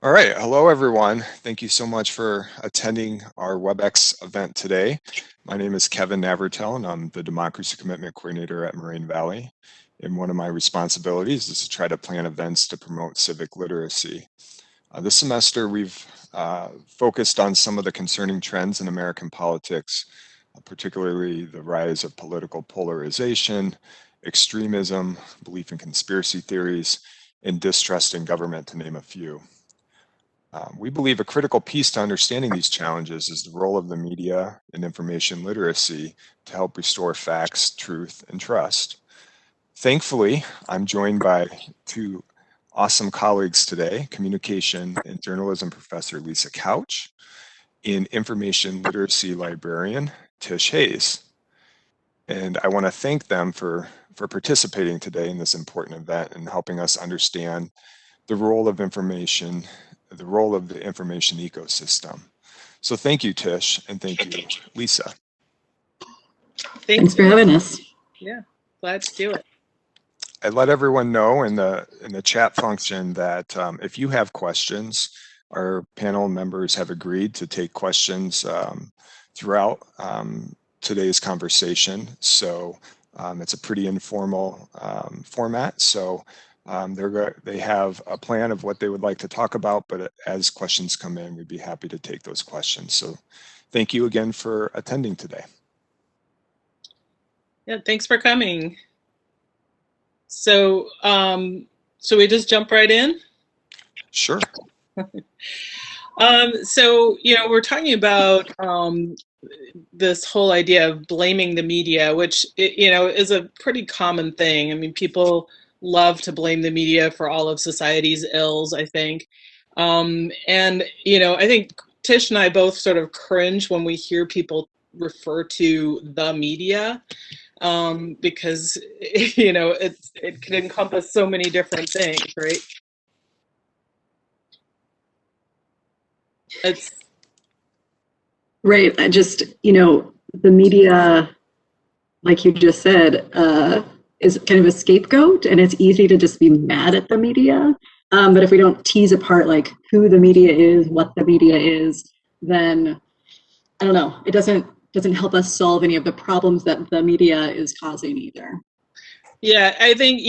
All right, hello everyone. Thank you so much for attending our WebEx event today. My name is Kevin Navertel and I'm the Democracy Commitment Coordinator at Moraine Valley. And one of my responsibilities is to try to plan events to promote civic literacy. This semester we've focused on some of the concerning trends in American politics, particularly the rise of political polarization, extremism, belief in conspiracy theories, and distrust in government, to name a few. We believe a critical piece to understanding these challenges is the role of the media and information literacy to help restore facts, truth, and trust. Thankfully, I'm joined by two awesome colleagues today, communication and journalism professor Lisa Couch and information literacy librarian Tish Hayes. And I want to thank them for participating today in this important event and helping us understand the role of information, the role of the information ecosystem. So thank you, Tish, and thank you, Lisa. Thanks for having us. Yeah, glad to do it. I let everyone know in the chat function that if you have questions, our panel members have agreed to take questions throughout today's conversation. So it's a pretty informal format. So they have a plan of what they would like to talk about, but as questions come in, we'd be happy to take those questions. So thank you again for attending today. Yeah, thanks for coming. So, so we just jump right in? Sure. So, we're talking about this whole idea of blaming the media, which, is a pretty common thing. I mean, people love to blame the media for all of society's ills, I think. And, I think Tish and I both sort of cringe when we hear people refer to the media. Because, it can encompass so many different things, right? It's right. I just, the media, like you just said, is kind of a scapegoat, and it's easy to just be mad at the media. But if we don't tease apart like who the media is, what the media is, then I don't know. It doesn't help us solve any of the problems that the media is causing either. Yeah, I think,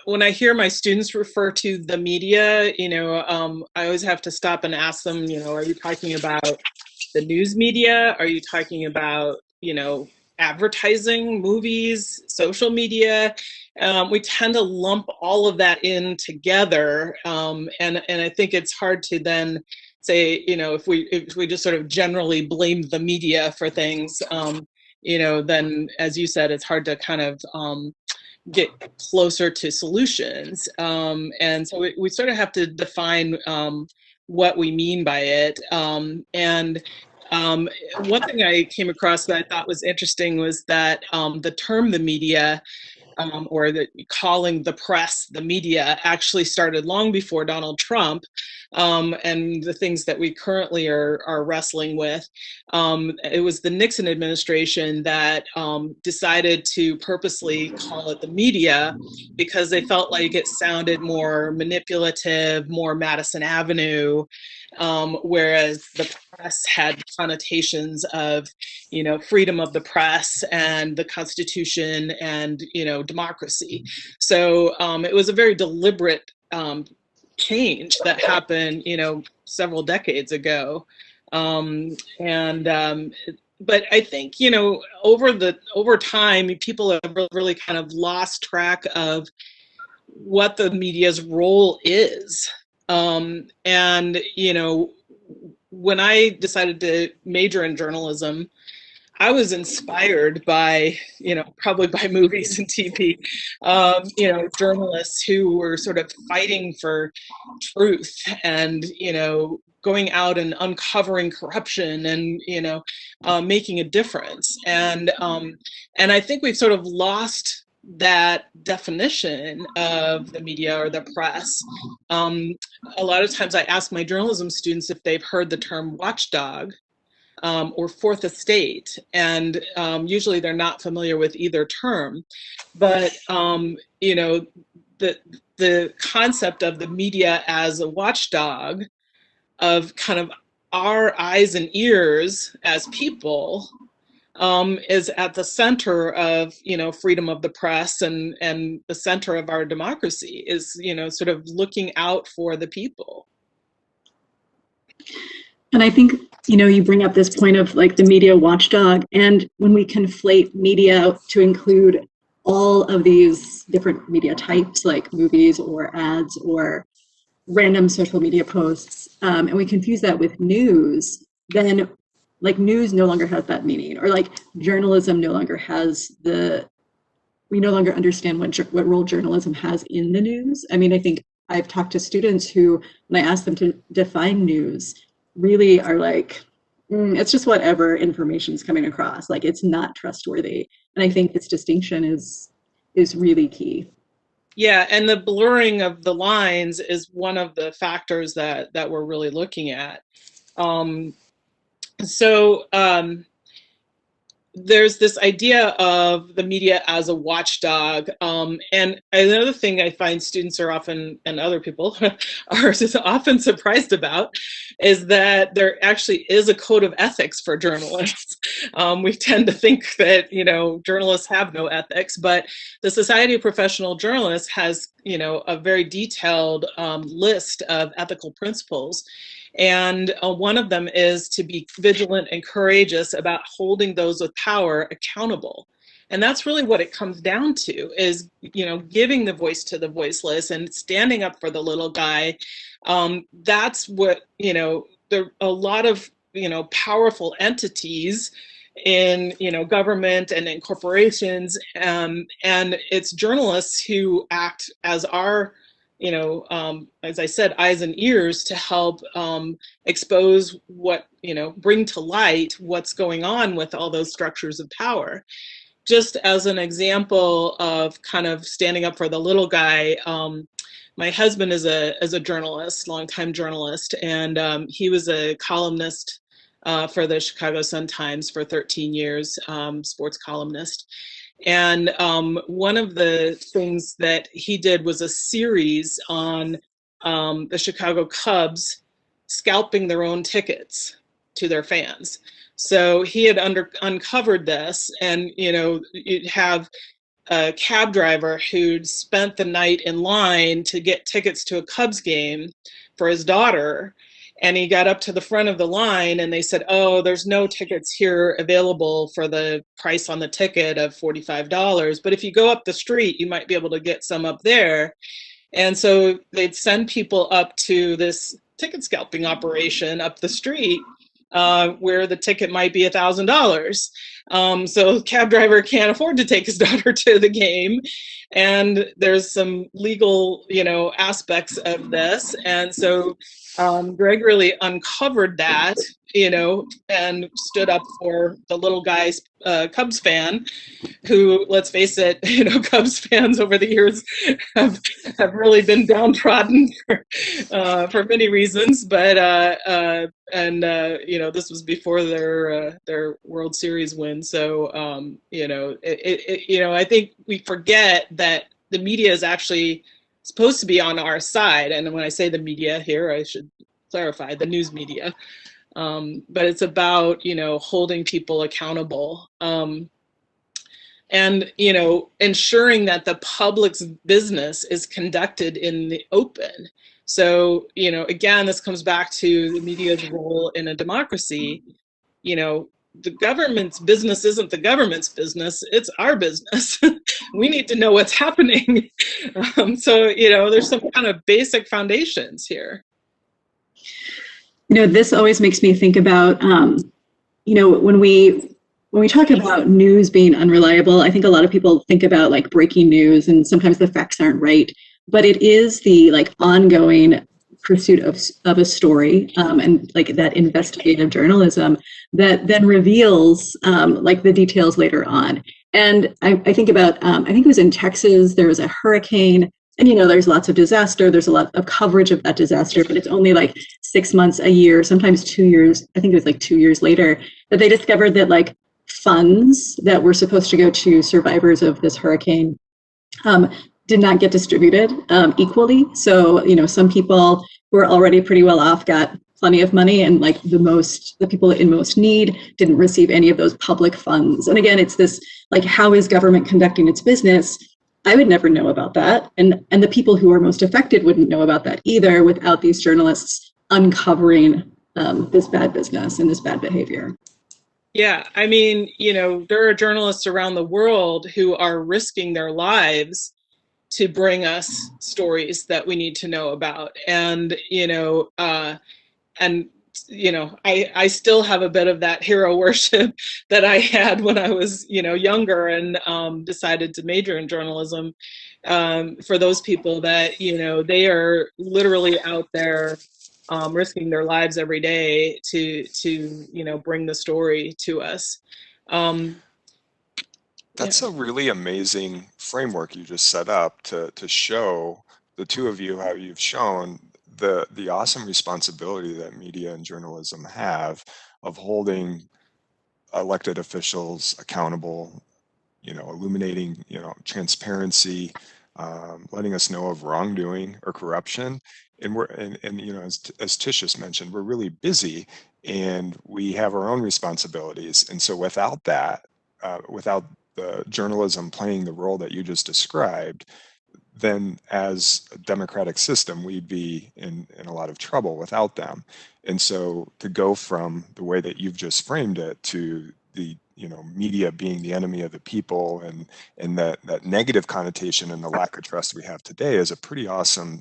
when I hear my students refer to the media, I always have to stop and ask them, are you talking about the news media? Are you talking about, advertising, movies, social media? We tend to lump all of that in together. And I think it's hard to then say, if we just sort of generally blame the media for things, then, as you said, it's hard to kind of get closer to solutions. And so we sort of have to define what we mean by it. And one thing I came across that I thought was interesting was that the term the media, or calling the press the media, actually started long before Donald Trump and the things that we currently are wrestling with. It was the Nixon administration that decided to purposely call it the media because they felt like it sounded more manipulative, more Madison Avenue, whereas the press had connotations of, freedom of the press and the Constitution and, democracy. So it was a very deliberate change that happened, several decades ago. But I think, over time, people have really kind of lost track of what the media's role is. And, when I decided to major in journalism, I was inspired by, probably by movies and TV, journalists who were sort of fighting for truth and, going out and uncovering corruption and, making a difference. And I think we've sort of lost that definition of the media or the press. A lot of times I ask my journalism students if they've heard the term watchdog or fourth estate, and usually they're not familiar with either term. But the concept of the media as a watchdog, of kind of our eyes and ears as people, is at the center of, freedom of the press, and the center of our democracy is, sort of looking out for the people. And I think, you bring up this point of like the media watchdog, and when we conflate media to include all of these different media types, like movies or ads or random social media posts, and we confuse that with news, then like news no longer has that meaning, or like journalism no longer has we no longer understand what role journalism has in the news. I mean, I think I've talked to students who, when I ask them to define news, really are like, it's just whatever information is coming across, like it's not trustworthy. And I think this distinction is really key. Yeah, and the blurring of the lines is one of the factors that we're really looking at. There's this idea of the media as a watchdog. And another thing I find students are often, and other people are often surprised about, is that there actually is a code of ethics for journalists. We tend to think that, journalists have no ethics, but the Society of Professional Journalists has, a very detailed list of ethical principles. And one of them is to be vigilant and courageous about holding those with power accountable. And that's really what it comes down to, is, giving the voice to the voiceless and standing up for the little guy. That's what, there are a lot of, powerful entities in, government and in corporations. And it's journalists who act as our, as I said, eyes and ears to help expose what, bring to light what's going on with all those structures of power. Just as an example of kind of standing up for the little guy, my husband is a journalist, longtime journalist, and he was a columnist for the Chicago Sun-Times for 13 years, sports columnist. And one of the things that he did was a series on the Chicago Cubs scalping their own tickets to their fans. So he had uncovered this, and you'd have a cab driver who'd spent the night in line to get tickets to a Cubs game for his daughter. And he got up to the front of the line and they said, oh, there's no tickets here available for the price on the ticket of $45. But if you go up the street, you might be able to get some up there. And so they'd send people up to this ticket scalping operation up the street where the ticket might be $1,000. So the cab driver can't afford to take his daughter to the game. And there's some legal, aspects of this. And so Greg really uncovered that, and stood up for the little guy's Cubs fan, who, let's face it, Cubs fans over the years have really been downtrodden for many reasons. But this was before their World Series win. So I think we forget that the media is actually supposed to be on our side. And when I say the media here, I should clarify the news media. But it's about, holding people accountable, and, ensuring that the public's business is conducted in the open. So, again, this comes back to the media's role in a democracy. The government's business isn't the government's business, it's our business. We need to know what's happening. So, there's some kind of basic foundations here. This always makes me think about, when we talk about news being unreliable, I think a lot of people think about like breaking news, and sometimes the facts aren't right, but it is the like ongoing pursuit of a story, and like that investigative journalism that then reveals like the details later on. And I think about, I think it was in Texas, there was a hurricane, and there's lots of disaster, there's a lot of coverage of that disaster, but it's only like 6 months, a year, sometimes 2 years, I think it was like 2 years later, that they discovered that like funds that were supposed to go to survivors of this hurricane did not get distributed equally. So, some people who are already pretty well off got plenty of money, and like the people in most need didn't receive any of those public funds. And again, it's this, like, how is government conducting its business? I would never know about that. And the people who are most affected wouldn't know about that either without these journalists uncovering this bad business and this bad behavior. Yeah, I mean, there are journalists around the world who are risking their lives to bring us stories that we need to know about. And, I still have a bit of that hero worship that I had when I was, younger and decided to major in journalism. For those people that, they are literally out there risking their lives every day to bring the story to us. That's a really amazing framework you just set up to show the two of you how you've shown the awesome responsibility that media and journalism have of holding elected officials accountable, illuminating, transparency, letting us know of wrongdoing or corruption. And as Tish just mentioned, we're really busy and we have our own responsibilities. And so without that, without the journalism playing the role that you just described, then as a democratic system, we'd be in a lot of trouble without them. And so to go from the way that you've just framed it to the media being the enemy of the people and that negative connotation and the lack of trust we have today is a pretty awesome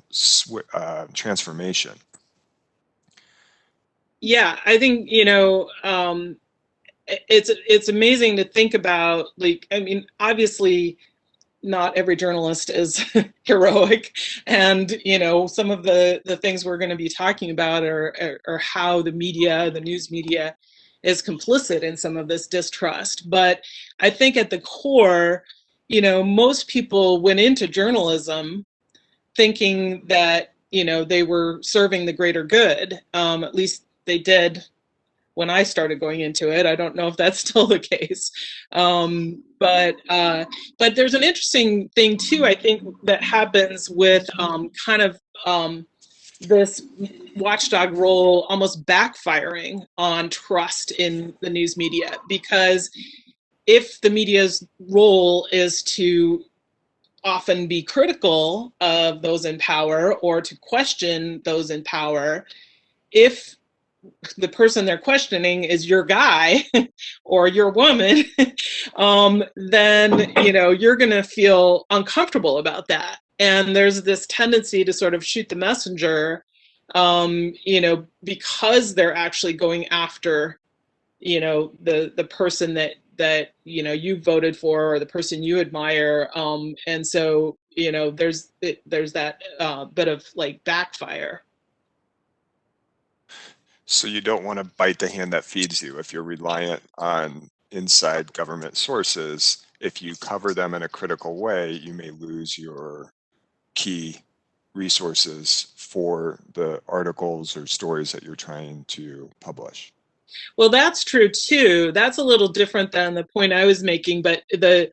transformation. Yeah, I think, it's amazing to think about, like, I mean, obviously not every journalist is heroic, and some of the things we're going to be talking about are how the news media is complicit in some of this distrust. But I think at the core, most people went into journalism thinking that they were serving the greater good. At least they did when I started going into it. I don't know if that's still the case. But there's an interesting thing too, I think, that happens with this watchdog role almost backfiring on trust in the news media, because if the media's role is to often be critical of those in power or to question those in power, if the person they're questioning is your guy or your woman, then you're going to feel uncomfortable about that. And there's this tendency to sort of shoot the messenger, because they're actually going after, the person that you voted for or the person you admire, and so there's that bit of like backfire. So you don't want to bite the hand that feeds you. If you're reliant on inside government sources, if you cover them in a critical way, you may lose your key resources for the articles or stories that you're trying to publish. Well, that's true too. That's a little different than the point I was making, but the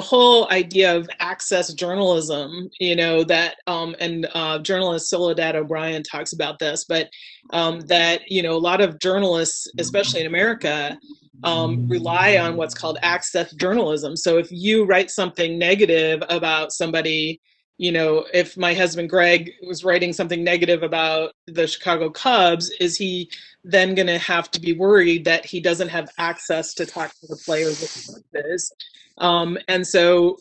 whole idea of access journalism, and journalist Soledad O'Brien talks about this, but that a lot of journalists, especially in America, rely on what's called access journalism. So if you write something negative about somebody, if my husband Greg was writing something negative about the Chicago Cubs, is he then going to have to be worried that he doesn't have access to talk to the players of the Cubs? And so,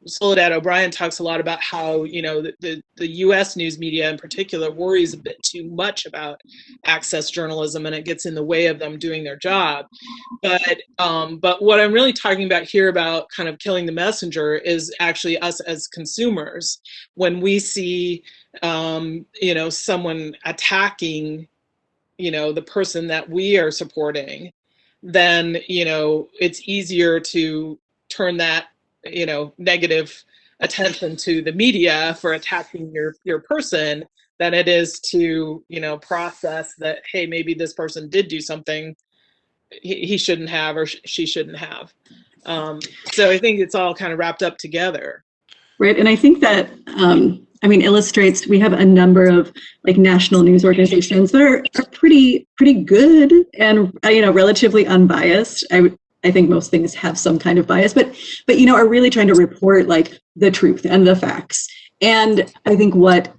Soledad O'Brien talks a lot about how, the U.S. news media in particular worries a bit too much about access journalism, and it gets in the way of them doing their job. But what I'm really talking about here about kind of killing the messenger is actually us as consumers. When we see, someone attacking, the person that we are supporting, then it's easier to turn that negative attention to the media for attacking your person than it is to process that, hey, maybe this person did do something he shouldn't have or she shouldn't have. So I think it's all kind of wrapped up together. Right. And I think that, illustrates, we have a number of like national news organizations that are pretty good and, relatively unbiased. I think most things have some kind of bias, but, are really trying to report like the truth and the facts. And I think what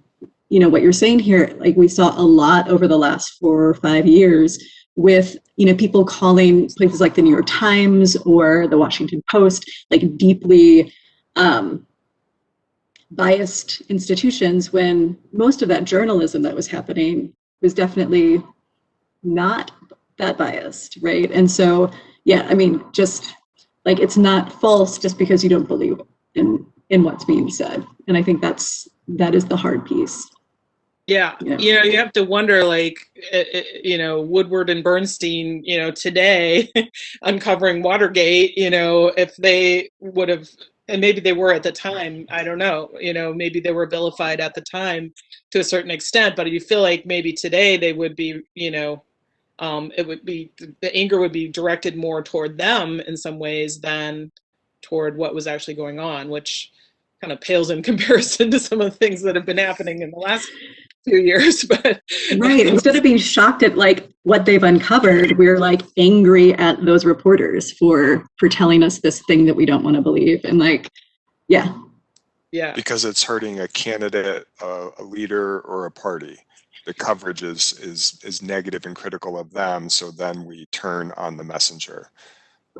you're saying here, like we saw a lot over the last 4 or 5 years with, people calling places like the New York Times or the Washington Post, like deeply, biased institutions, when most of that journalism that was happening was definitely not that biased, right? And so, yeah, just like it's not false just because you don't believe in what's being said. And I think that is the hard piece. Yeah, you have to wonder, like, Woodward and Bernstein, today, uncovering Watergate, if they would have, and maybe they were at the time, I don't know, maybe they were vilified at the time to a certain extent, but you feel like maybe today they would be, it would be, the anger would be directed more toward them in some ways than toward what was actually going on, which kind of pales in comparison to some of the things that have been happening in the last few years. But right, instead of being shocked at like what they've uncovered, we're like angry at those reporters for telling us this thing that we don't want to believe. And like, yeah, because it's hurting a candidate, a leader, or a party. The coverage is negative and critical of them, so then we turn on the messenger.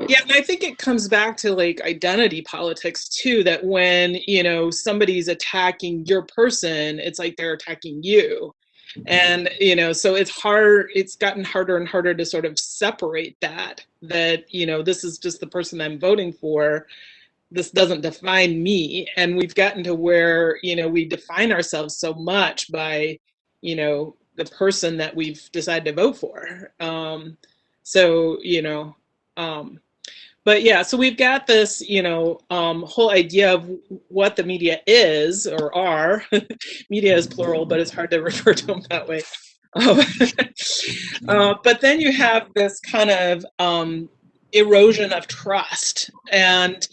Yeah, and I think it comes back to like identity politics too, that when, somebody's attacking your person, it's like they're attacking you. And, so it's gotten harder and harder to sort of separate that, this is just the person I'm voting for. This doesn't define me. And we've gotten to where, we define ourselves so much by, the person that we've decided to vote for. But yeah, so we've got this, whole idea of what the media is or are. Media is plural, but it's hard to refer to them that way. But then you have this kind of erosion of trust. And,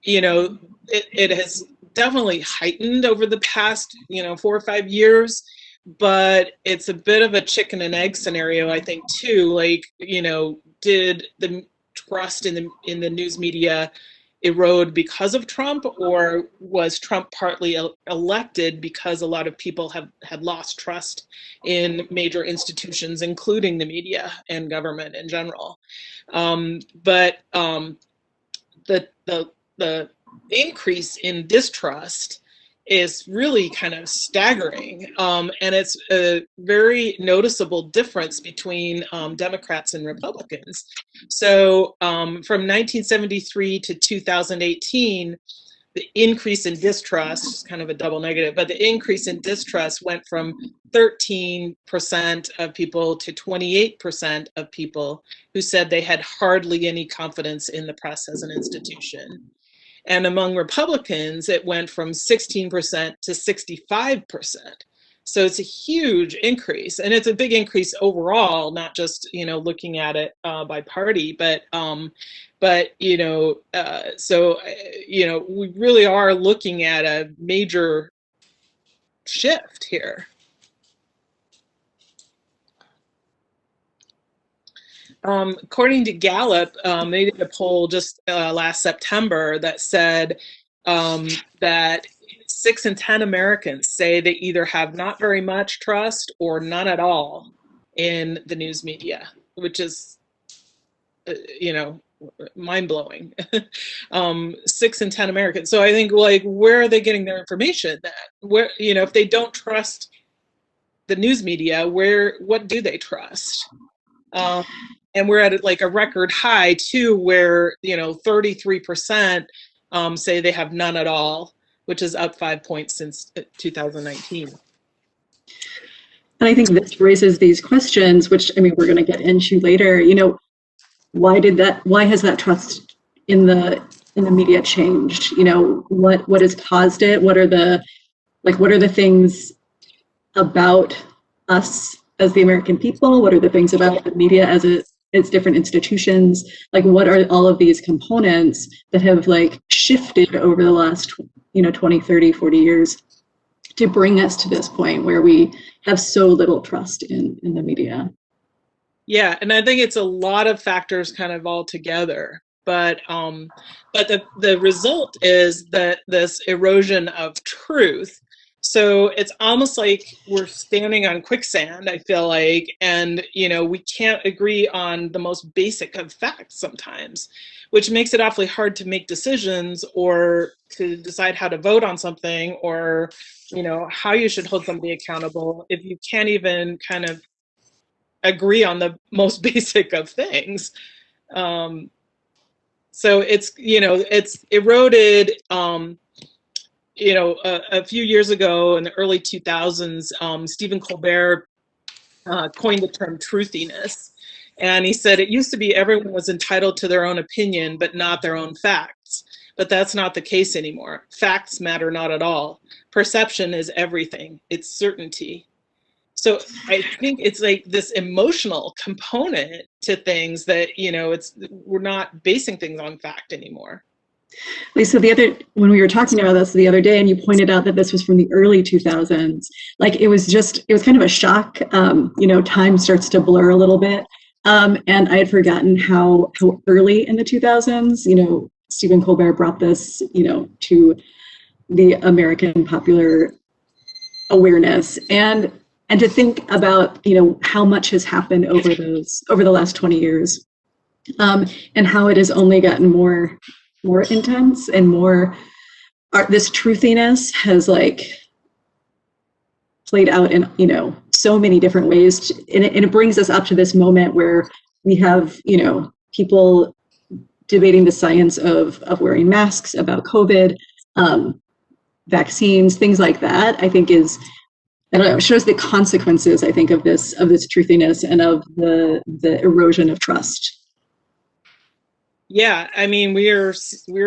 it has definitely heightened over the past, 4 or 5 years. But it's a bit of a chicken and egg scenario, I think, too. Like, did the trust in the news media erode because of Trump, or was Trump partly elected because a lot of people had lost trust in major institutions, including the media and government in general? But the increase in distrust is really kind of staggering. And it's a very noticeable difference between Democrats and Republicans. So from 1973 to 2018, the increase in distrust, kind of a double negative, but the increase in distrust went from 13% of people to 28% of people who said they had hardly any confidence in the press as an institution. And among Republicans, it went from 16% to 65%. So it's a huge increase, and it's a big increase overall, not just looking at it by party, but we really are looking at a major shift here. According to Gallup, they did a poll just last September that said that 6 in 10 Americans say they either have not very much trust or none at all in the news media, which is, mind-blowing. 6 in 10 Americans. So I think, like, where are they getting their information then? Where, if they don't trust the news media, what do they trust? And we're at like a record high too, where 33% say they have none at all, which is up 5 points since 2019. And I think this raises these questions, which we're going to get into later. Why has that trust in the media changed? What has caused it? What are the things about us as the American people? What are the things about the media as different institutions? Like, what are all of these components that have like shifted over the last 20, 30, 40 years to bring us to this point where we have so little trust in the media. Yeah, and I think it's a lot of factors kind of all together. But the result is that this erosion of truth. So it's almost like we're standing on quicksand, I feel like, and we can't agree on the most basic of facts sometimes, which makes it awfully hard to make decisions or to decide how to vote on something, or how you should hold somebody accountable if you can't even kind of agree on the most basic of things. So it's eroded. A few years ago in the early 2000s, Stephen Colbert coined the term truthiness. And he said it used to be everyone was entitled to their own opinion, but not their own facts. But that's not the case anymore. Facts matter not at all. Perception is everything. It's certainty. So I think it's like this emotional component to things that, we're not basing things on fact anymore. Lisa, when we were talking about this the other day, and you pointed out that this was from the early 2000s, like it was kind of a shock. Time starts to blur a little bit. And I had forgotten how early in the 2000s, Stephen Colbert brought this, to the American popular awareness. And to think about, how much has happened over the last 20 years, and how it has only gotten more intense and more. This truthiness has played out in so many different ways, and it brings us up to this moment where we have people debating the science of wearing masks, about COVID, vaccines, things like that. I think shows the consequences, I think, of this truthiness and of the erosion of trust. Yeah, I mean, we're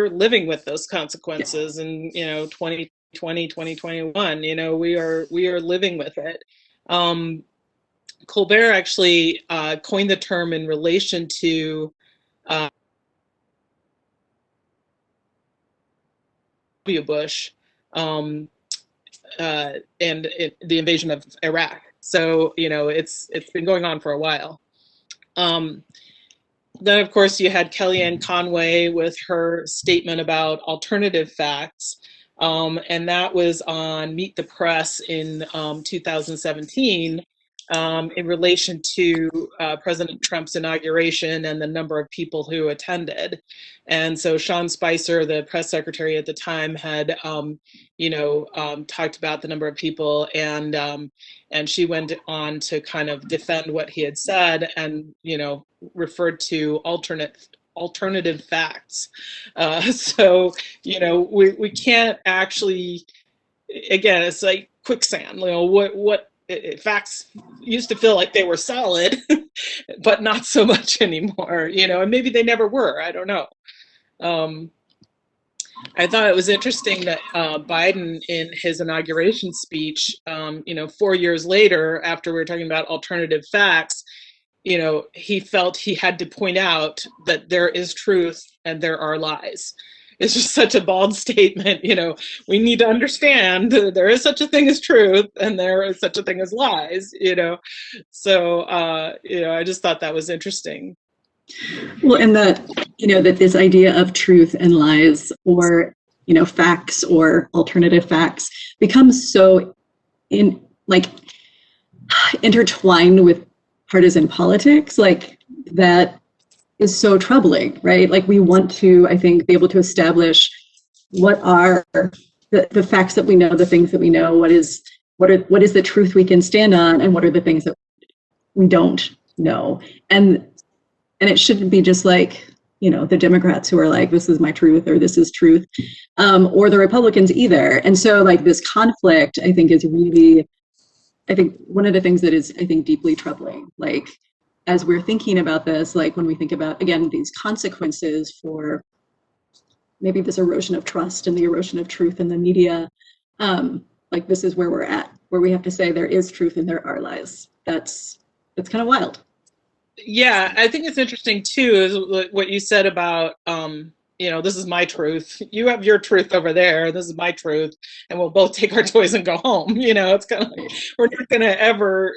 living with those consequences, and 2020, 2021, we are living with it. Colbert actually coined the term in relation to W. Bush and the invasion of Iraq. So it's been going on for a while. Then, of course, you had Kellyanne Conway with her statement about alternative facts, and that was on Meet the Press in 2017 in relation to President Trump's inauguration and the number of people who attended. And so Sean Spicer, the press secretary at the time, had talked about the number of people, and she went on to kind of defend what he had said, and referred to alternative facts. So we can't actually, again, it's like quicksand. What facts used to feel like they were solid, but not so much anymore. And maybe they never were. I don't know. I thought it was interesting that Biden, in his inauguration speech, 4 years later, after we were talking about alternative facts, he felt he had to point out that there is truth and there are lies. It's just such a bold statement. We need to understand there is such a thing as truth and there is such a thing as lies. So I just thought that was interesting. Well, and that this idea of truth and lies, or facts or alternative facts, becomes so intertwined with partisan politics, that is so troubling, right? We want to, I think, be able to establish what are the facts that we know, the things that we know, what is the truth we can stand on, and what are the things that we don't know. And it shouldn't be just the Democrats who are like, this is my truth, or this is truth, or the Republicans either. And so this conflict, I think, is really, one of the things that is, I think, deeply troubling. As we're thinking about this, when we think about, again, these consequences for maybe this erosion of trust and the erosion of truth in the media, this is where we're at, where we have to say there is truth and there are lies. That's kind of wild. Yeah, I think it's interesting too, is what you said about this is my truth. You have your truth over there. This is my truth. And we'll both take our toys and go home. It's kind of like, we're not going to ever,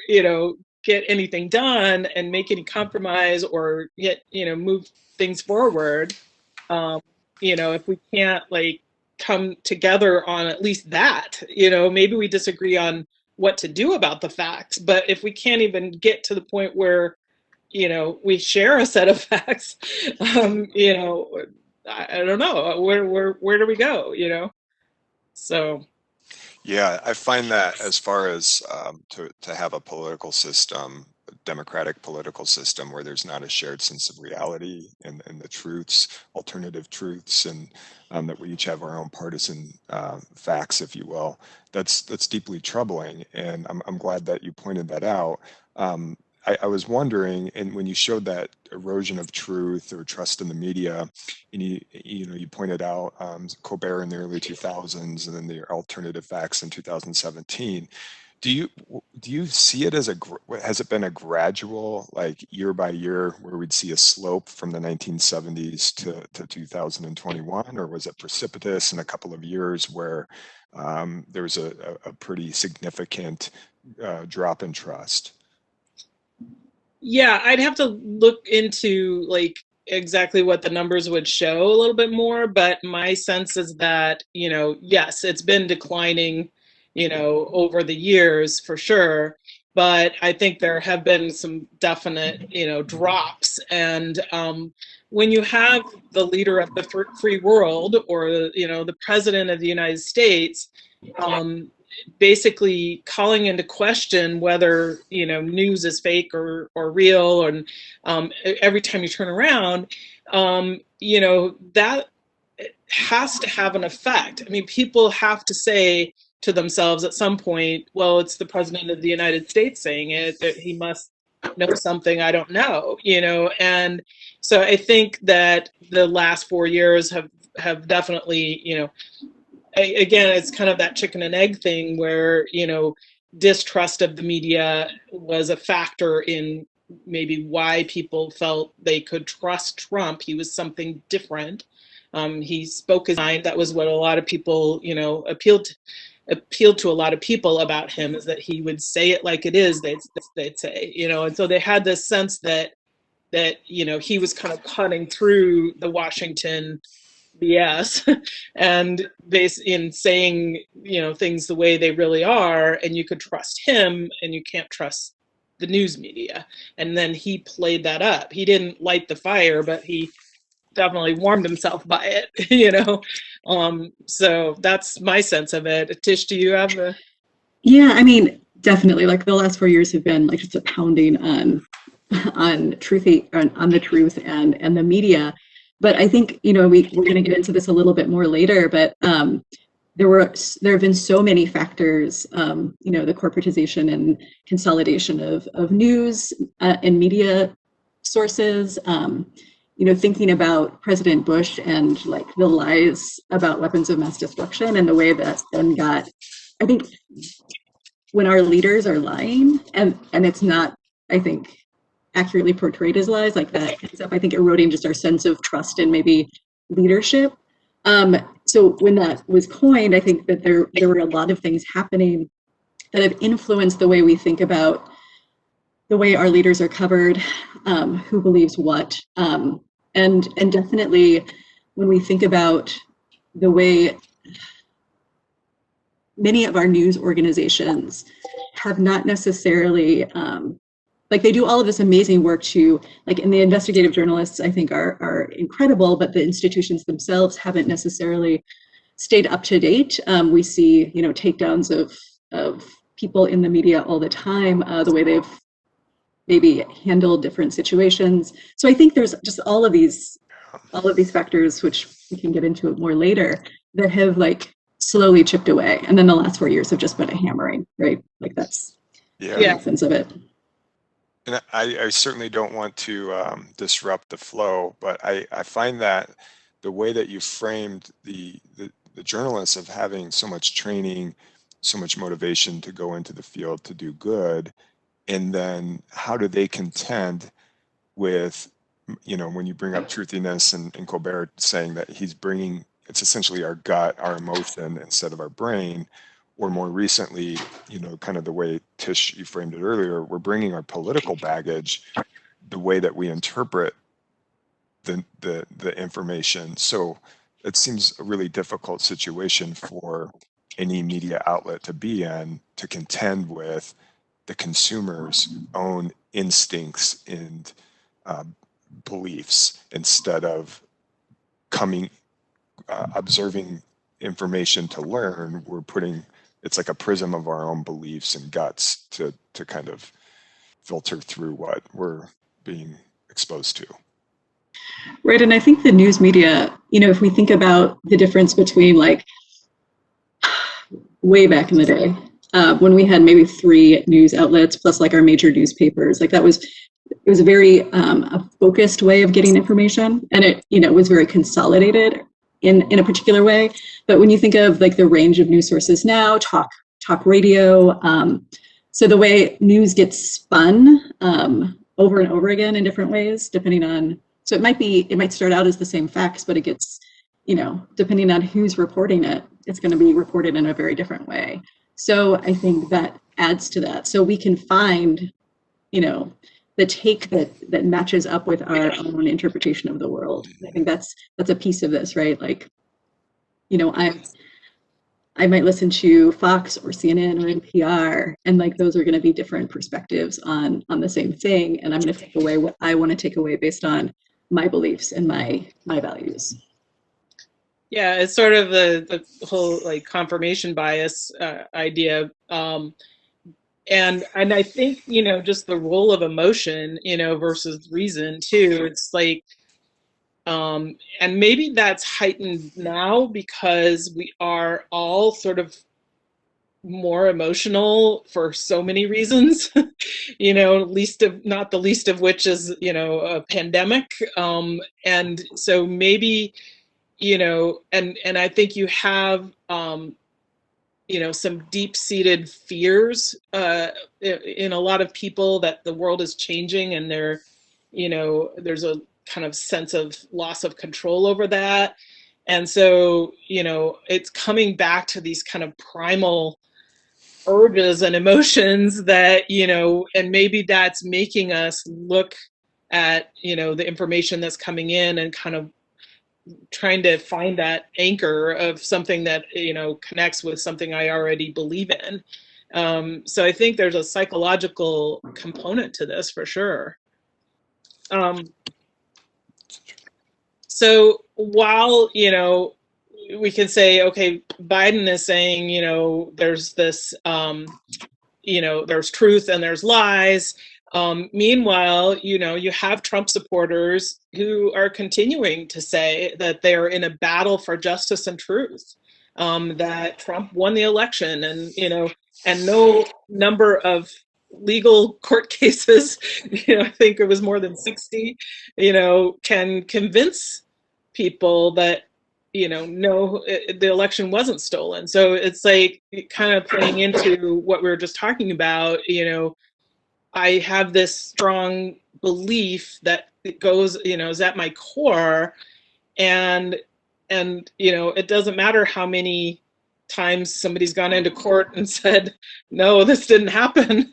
get anything done and make any compromise or get, move things forward. If we can't like come together on at least that, maybe we disagree on what to do about the facts, but if we can't even get to the point where we share a set of facts, I don't know where do we go, so. Yeah, I find that as far as to have a political system, a democratic political system where there's not a shared sense of reality and the truths, alternative truths, and that we each have our own partisan facts, if you will, that's deeply troubling. And I'm glad that you pointed that out. I was wondering, and when you showed that erosion of truth or trust in the media, and you pointed out Colbert in the early 2000s, and then the alternative facts in 2017. Do you see it as has it been a gradual, like year by year, where we'd see a slope from the 1970s to 2021, or was it precipitous in a couple of years where there was a pretty significant drop in trust? Yeah, I'd have to look into like exactly what the numbers would show a little bit more, but my sense is that, yes, it's been declining, over the years for sure, but I think there have been some definite, drops. And when you have the leader of the free world, or, the president of the United States, basically calling into question whether news is fake or real, and every time you turn around, that has to have an effect. I mean, people have to say to themselves at some point, well, it's the president of the United States saying it, that he must know something I don't know, and so I think that the last 4 years have definitely, again, it's kind of that chicken and egg thing where, distrust of the media was a factor in maybe why people felt they could trust Trump. He was something different. He spoke his mind. That was what a lot of people, appealed to a lot of people about him, is that he would say it like it is, they'd say, and so they had this sense that he was kind of cutting through the Washington BS and in saying things the way they really are, and you could trust him and you can't trust the news media. And then he played that up. He didn't light the fire, but he definitely warmed himself by it. So that's my sense of it. Tish, do you have a... Yeah, I mean, definitely, like the last 4 years have been like just a pounding on the truth and the media. But I think, we're going to get into this a little bit more later, but there have been so many factors, the corporatization and consolidation of news and media sources, thinking about President Bush and like the lies about weapons of mass destruction and the way that's then I think when our leaders are lying and it's not, I think, accurately portrayed as lies, like that ends up, I think, eroding just our sense of trust and maybe leadership. So when that was coined, I think that there were a lot of things happening that have influenced the way we think about the way our leaders are covered, who believes what, and definitely when we think about the way many of our news organizations have not necessarily like they do all of this amazing work to, like, and the investigative journalists I think are incredible, but the institutions themselves haven't necessarily stayed up to date. We see, takedowns of people in the media all the time, the way they've maybe handled different situations. So I think there's just all of these factors, which we can get into it more later, that have like slowly chipped away. And then the last 4 years have just been a hammering, right? Like that's the essence of it. And I certainly don't want to disrupt the flow, but I find that the way that you framed the journalists of having so much training, so much motivation to go into the field to do good, and then how do they contend with you know, when you bring up truthiness and Colbert saying that he's bringing, it's essentially our gut, our emotion instead of our brain, or more recently, you know, kind of the way Tish, you framed it earlier, we're bringing our political baggage, the way that we interpret the information. So it seems a really difficult situation for any media outlet to be in, to contend with the consumer's own instincts and beliefs instead of observing information to learn. We're putting, it's like a prism of our own beliefs and guts to kind of filter through what we're being exposed to. Right, and I think the news media, you know, if we think about the difference between like way back in the day, when we had maybe 3 news outlets plus like our major newspapers, like it was a very a focused way of getting information, and it, you know, was very consolidated in a particular way. But when you think of like the range of news sources now, talk radio, so the way news gets spun over and over again in different ways, depending on, so it might start out as the same facts, but it gets, you know, depending on who's reporting it, it's going to be reported in a very different way. So I think that adds to that. So we can find, you know, the take that matches up with our own interpretation of the world. I think that's a piece of this, right? Like, you know, I might listen to Fox or CNN or NPR, and like those are going to be different perspectives on the same thing, and I'm going to take away what I want to take away based on my beliefs and my values. Yeah, it's sort of the whole like confirmation bias idea. And I think, you know, just the role of emotion, you know, versus reason too. It's like, and maybe that's heightened now because we are all sort of more emotional for so many reasons, you know, not the least of which is, you know, a pandemic. And so maybe, you know, and I think you have, you know, some deep-seated fears in a lot of people that the world is changing, and they're, you know, there's a kind of sense of loss of control over that. And so, you know, it's coming back to these kind of primal urges and emotions that, you know, and maybe that's making us look at, you know, the information that's coming in and kind of trying to find that anchor of something that, you know, connects with something I already believe in. So I think there's a psychological component to this for sure. So while, you know, we can say, okay, Biden is saying, you know, there's this, you know, there's truth and there's lies. Meanwhile, you know, you have Trump supporters who are continuing to say that they're in a battle for justice and truth, that Trump won the election, and, you know, and no number of legal court cases, you know, I think it was more than 60, you know, can convince people that, you know, no, the election wasn't stolen. So it's like kind of playing into what we were just talking about, you know, I have this strong belief that it goes, you know, is at my core, and you know, it doesn't matter how many times somebody's gone into court and said, no, this didn't happen.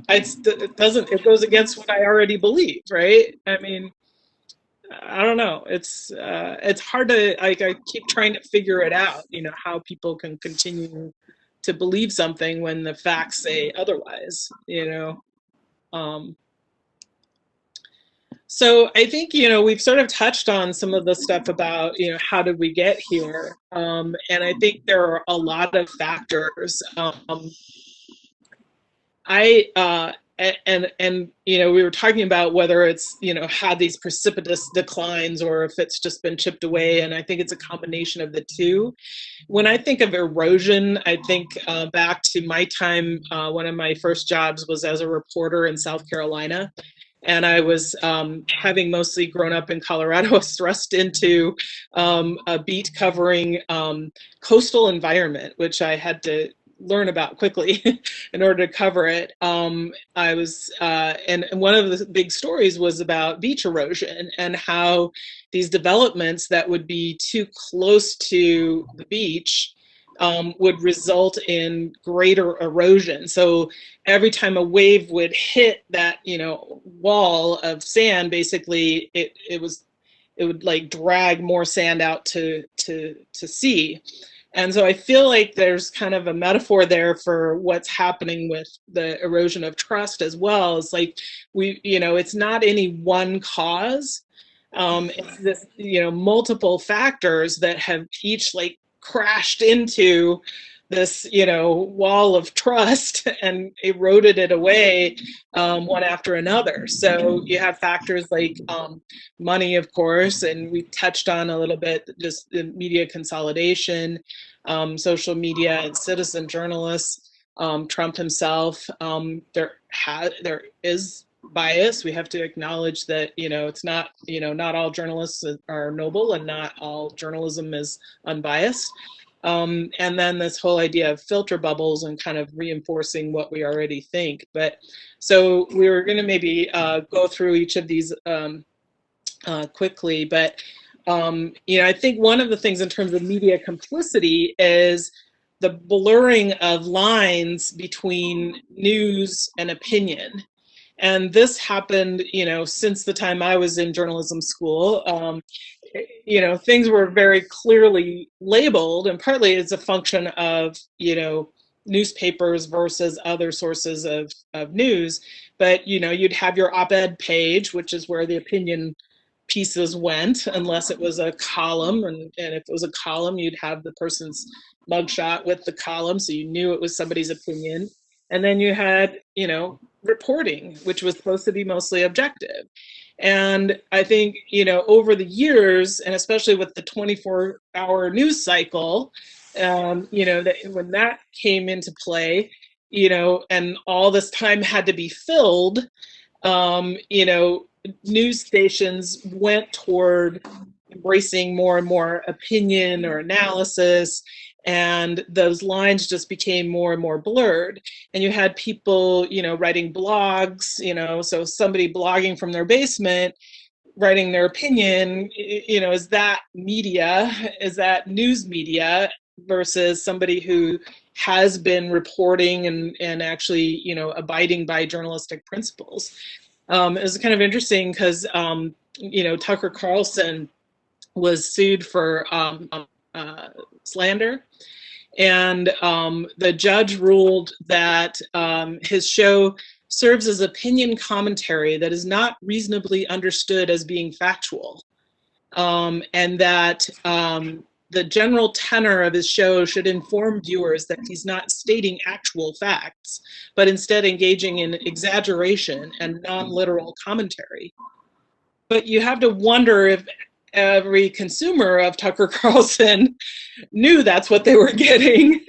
It goes against what I already believe, right? I mean, I don't know. It's hard to, like, I keep trying to figure it out, you know, how people can continue to believe something when the facts say otherwise, you know. So I think, you know, we've sort of touched on some of the stuff about, you know, how did we get here? And I think there are a lot of factors. And you know, we were talking about whether it's, you know, had these precipitous declines or if it's just been chipped away, and I think it's a combination of the two. When I think of erosion, I think back to my time. One of my first jobs was as a reporter in South Carolina, and I was, having mostly grown up in Colorado, was thrust into a beat covering coastal environment, which I had to learn about quickly in order to cover it. I was, and one of the big stories was about beach erosion and how these developments that would be too close to the beach would result in greater erosion. So every time a wave would hit that, wall of sand, basically it would like drag more sand out to sea. And so I feel like there's kind of a metaphor there for what's happening with the erosion of trust as well. It's like it's not any one cause. It's this, multiple factors that have each like crashed into this, wall of trust and eroded it away one after another. So you have factors like money, of course, and we touched on a little bit just the media consolidation, social media and citizen journalists, Trump himself. There is bias. We have to acknowledge that, it's not, not all journalists are noble and not all journalism is unbiased. And then this whole idea of filter bubbles and kind of reinforcing what we already think. But so we were going to maybe go through each of these quickly. But, I think one of the things in terms of media complicity is the blurring of lines between news and opinion. And this happened, since the time I was in journalism school. Things were very clearly labeled, and partly it's a function of, newspapers versus other sources of news. But, you'd have your op-ed page, which is where the opinion pieces went, unless it was a column. And if it was a column, you'd have the person's mugshot with the column, so you knew it was somebody's opinion. And then you had, reporting, which was supposed to be mostly objective. And I think, over the years, and especially with the 24-hour news cycle, that when that came into play, and all this time had to be filled, news stations went toward embracing more and more opinion or analysis, and those lines just became more and more blurred. And you had people, writing blogs, so somebody blogging from their basement, writing their opinion, is that media? Is that news media versus somebody who has been reporting and actually, abiding by journalistic principles? It was kind of interesting because, Tucker Carlson was sued for slander. And the judge ruled that his show serves as opinion commentary that is not reasonably understood as being factual. And that the general tenor of his show should inform viewers that he's not stating actual facts, but instead engaging in exaggeration and non-literal commentary. But you have to wonder if every consumer of Tucker Carlson knew that's what they were getting,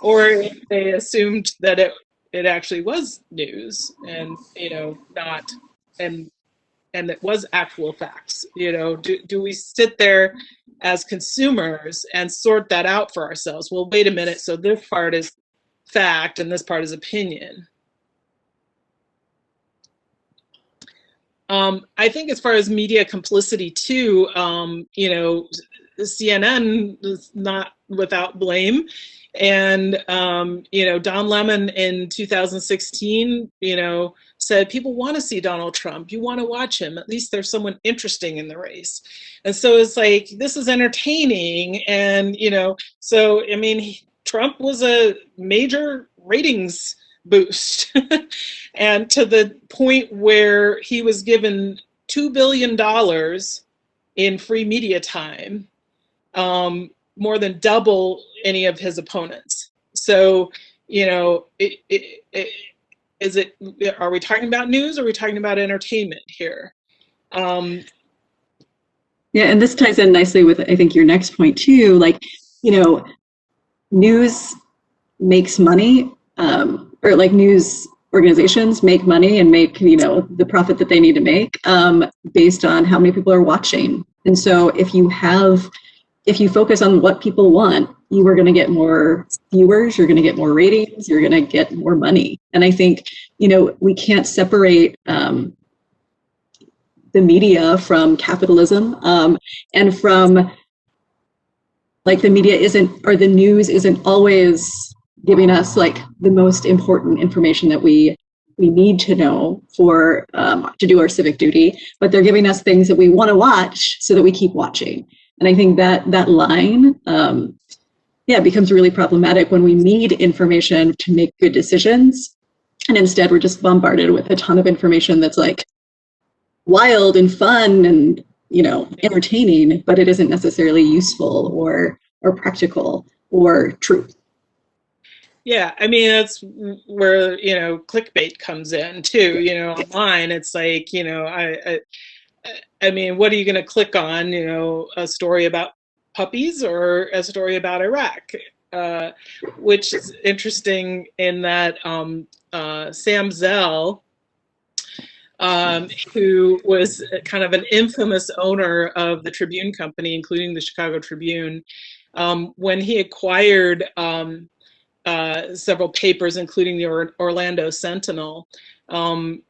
or if they assumed that it actually was news and, not, and it was actual facts. Do we sit there as consumers and sort that out for ourselves? Well, wait a minute, so this part is fact and this part is opinion. I think as far as media complicity too, CNN is not without blame. And, Don Lemon in 2016, said people want to see Donald Trump. You want to watch him. At least there's someone interesting in the race. And so it's like, this is entertaining. And, Trump was a major ratings boost. And to the point where he was given $2 billion in free media time, more than double any of his opponents. So, are we talking about news or are we talking about entertainment here? Yeah, and this ties in nicely with, I think, your next point too. Like, news makes money, or like news organizations make money and make, the profit that they need to make based on how many people are watching. And so if you focus on what people want, you are going to get more viewers, you're going to get more ratings, you're going to get more money. And I think, we can't separate the media from capitalism, and from, like, the media isn't, or the news isn't always giving us like the most important information that we need to know for to do our civic duty, but they're giving us things that we want to watch so that we keep watching. And I think that line, becomes really problematic when we need information to make good decisions, and instead we're just bombarded with a ton of information that's like wild and fun and entertaining, but it isn't necessarily useful or practical or true. Yeah, I mean, that's where, clickbait comes in too, online. It's like, I mean, what are you going to click on, a story about puppies or a story about Iraq? Which is interesting in that Sam Zell, who was kind of an infamous owner of the Tribune Company, including the Chicago Tribune, when he acquired several papers, including the Orlando Sentinel,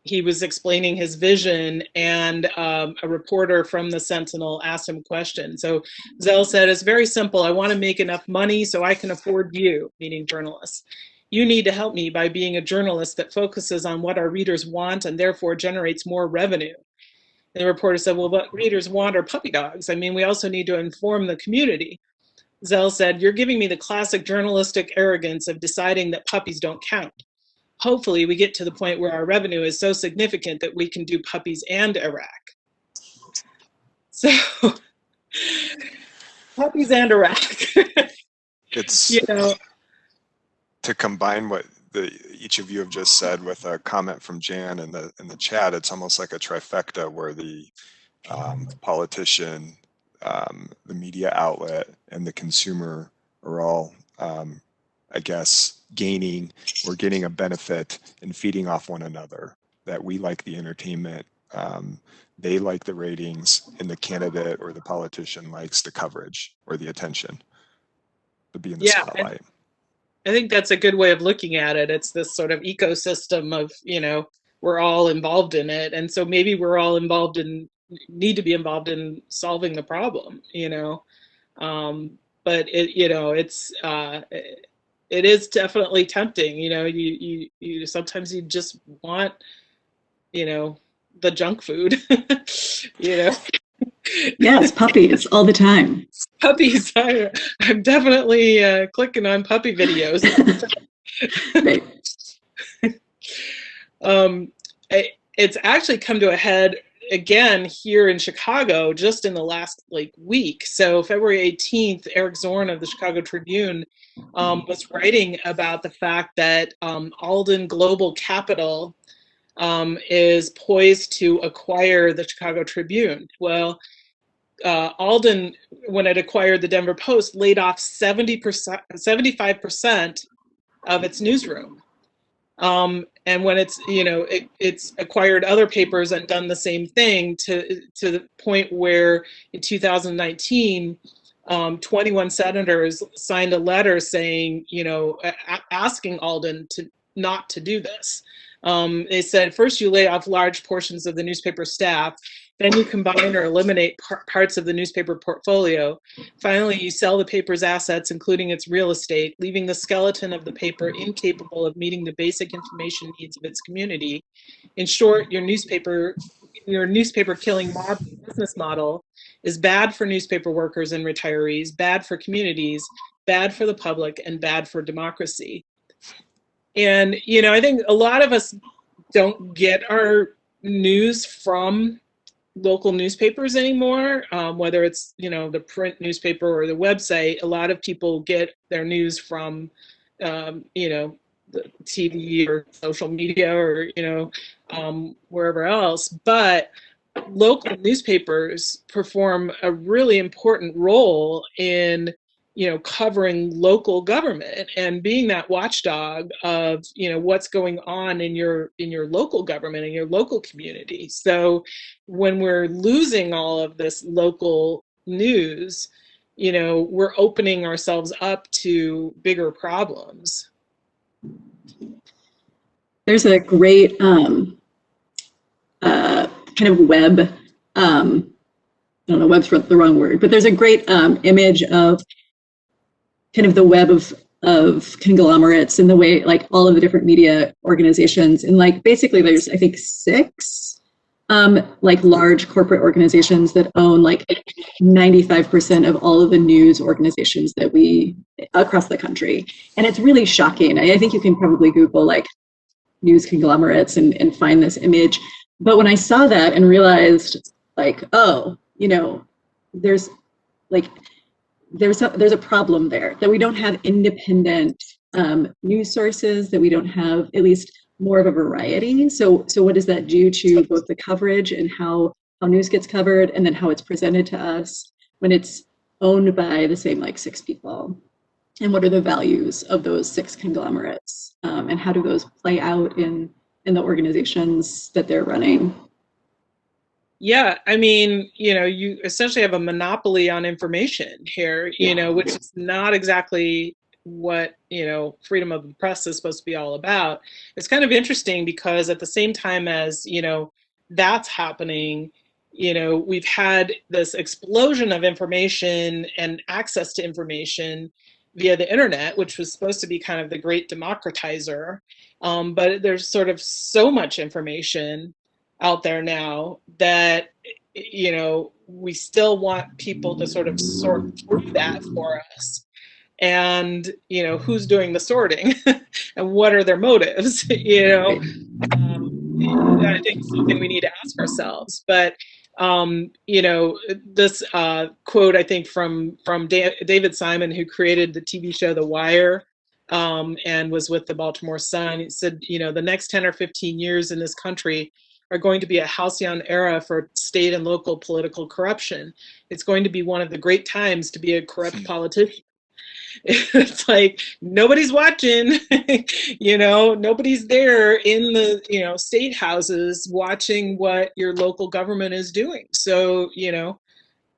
he was explaining his vision, and a reporter from the Sentinel asked him a question. So Zell said, "It's very simple. I want to make enough money so I can afford you," meaning journalists. "You need to help me by being a journalist that focuses on what our readers want and therefore generates more revenue." And the reporter said, "Well, what readers want are puppy dogs. I mean, we also need to inform the community." Zell said, "You're giving me the classic journalistic arrogance of deciding that puppies don't count. Hopefully we get to the point where our revenue is so significant that we can do puppies and Iraq." So, puppies and Iraq. It's to combine what each of you have just said with a comment from Jan in the chat. It's almost like a trifecta where the politician, the media outlet, and the consumer are all, I guess, we're getting a benefit and feeding off one another, that we like the entertainment, they like the ratings, and the candidate or the politician likes the coverage or the attention to be in the spotlight. I think that's a good way of looking at it. It's this sort of ecosystem of, we're all involved in it. And so maybe we're all need to be involved in solving the problem, but it is definitely tempting. You sometimes you just want, the junk food, Yes, puppies all the time. Puppies. I'm definitely clicking on puppy videos. Right. It's actually come to a head again here in Chicago just in the last week. So February 18th, Eric Zorn of the Chicago Tribune was writing about the fact that Alden Global Capital is poised to acquire the Chicago Tribune. Well, Alden, when it acquired the Denver Post, laid off 75% of its newsroom. And when it's acquired other papers and done the same thing to the point where in 2019, 21 senators signed a letter saying, asking Alden not to do this. They said, first you lay off large portions of the newspaper staff, then you combine or eliminate parts of the newspaper portfolio. Finally, you sell the paper's assets, including its real estate, leaving the skeleton of the paper incapable of meeting the basic information needs of its community. In short, your newspaper killing mob business model is bad for newspaper workers and retirees, bad for communities, bad for the public, and bad for democracy. And, I think a lot of us don't get our news from local newspapers anymore, whether it's, the print newspaper or the website. A lot of people get their news from, the TV or social media or, wherever else. But local newspapers perform a really important role in covering local government and being that watchdog of what's going on in your local government, in your local community. So when we're losing all of this local news, we're opening ourselves up to bigger problems. There's a great kind of web, I don't know, web's the wrong word, but there's a great image of kind of the web of conglomerates and the way, like, all of the different media organizations, and like basically there's, I think, 6 like large corporate organizations that own like 95% of all of the news organizations that we across the country. And it's really shocking. I think you can probably Google like news conglomerates and find this image. But when I saw that and realized, like, oh, there's like there's a problem there, that we don't have independent news sources, that we don't have at least more of a variety. So what does that do to both the coverage and how news gets covered, and then how it's presented to us when it's owned by the same like 6 people? And what are the values of those 6 conglomerates, and how do those play out in the organizations that they're running? Yeah, I mean, you essentially have a monopoly on information here, which is not exactly what, freedom of the press is supposed to be all about. It's kind of interesting because at the same time as, that's happening, we've had this explosion of information and access to information via the internet, which was supposed to be kind of the great democratizer. But there's sort of so much information out there now that we still want people to sort of sort through that for us, and who's doing the sorting and what are their motives. I think it's something we need to ask ourselves. But this quote, I think, from David Simon, who created the TV show The Wire, and was with the Baltimore Sun. He said, the next 10 or 15 years in this country are going to be a halcyon era for state and local political corruption. It's going to be one of the great times to be a corrupt politician. It's like nobody's watching, nobody's there in the, state houses watching what your local government is doing. So,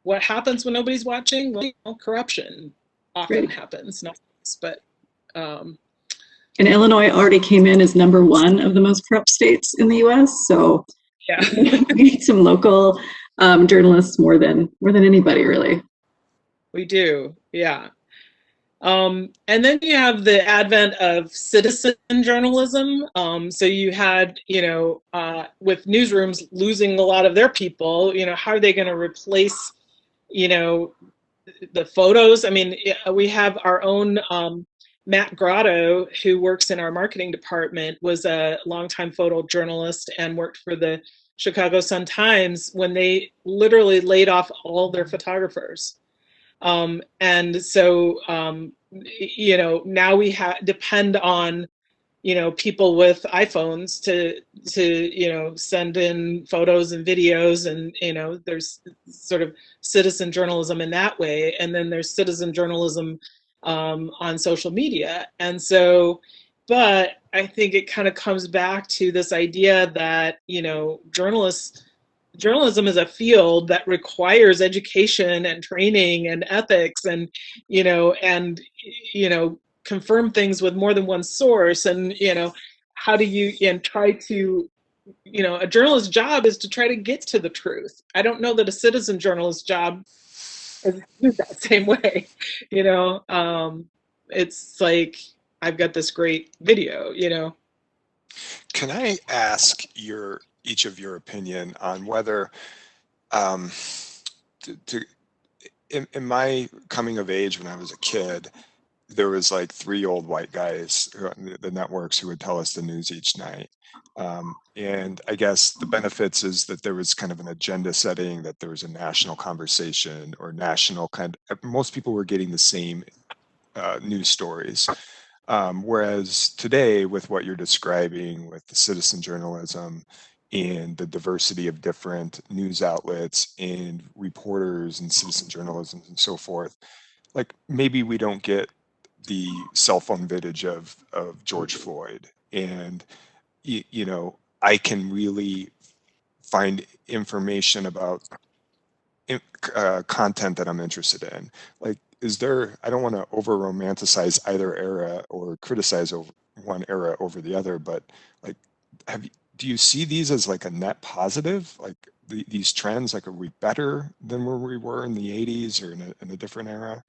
what happens when nobody's watching? Well, corruption often happens, not less, but. And Illinois already came in as #1 of the most corrupt states in the U.S. So yeah, we need some local journalists more than anybody, really. We do, yeah. And then you have the advent of citizen journalism. So you had, with newsrooms losing a lot of their people, how are they going to replace, the photos? I mean, we have our own Matt Grotto, who works in our marketing department, was a longtime photojournalist and worked for the Chicago Sun-Times when they literally laid off all their photographers. And so, now we depend on, people with iPhones to send in photos and videos, and, there's sort of citizen journalism in that way. And then there's citizen journalism on social media. And so, but I think it kind of comes back to this idea that, journalism is a field that requires education and training and ethics, and confirm things with more than one source. And how do you try to, a journalist's job is to try to get to the truth. I don't know that a citizen journalist's job is that same way. It's like, I've got this great video. Can I ask each of your opinion on whether, in my coming of age when I was a kid, there was like 3 old white guys on the networks who would tell us the news each night. And I guess the benefits is that there was kind of an agenda setting, that there was a national conversation or national most people were getting the same news stories. Whereas today, with what you're describing with the citizen journalism and the diversity of different news outlets and reporters and citizen journalism and so forth, like maybe we don't get the cell phone vintage of George Floyd. And, I can really find information about content that I'm interested in. Like, is there, I don't want to over romanticize either era or criticize over one era over the other, but like, do you see these as like a net positive? Like these trends, like, are we better than where we were in the 80s or in a different era?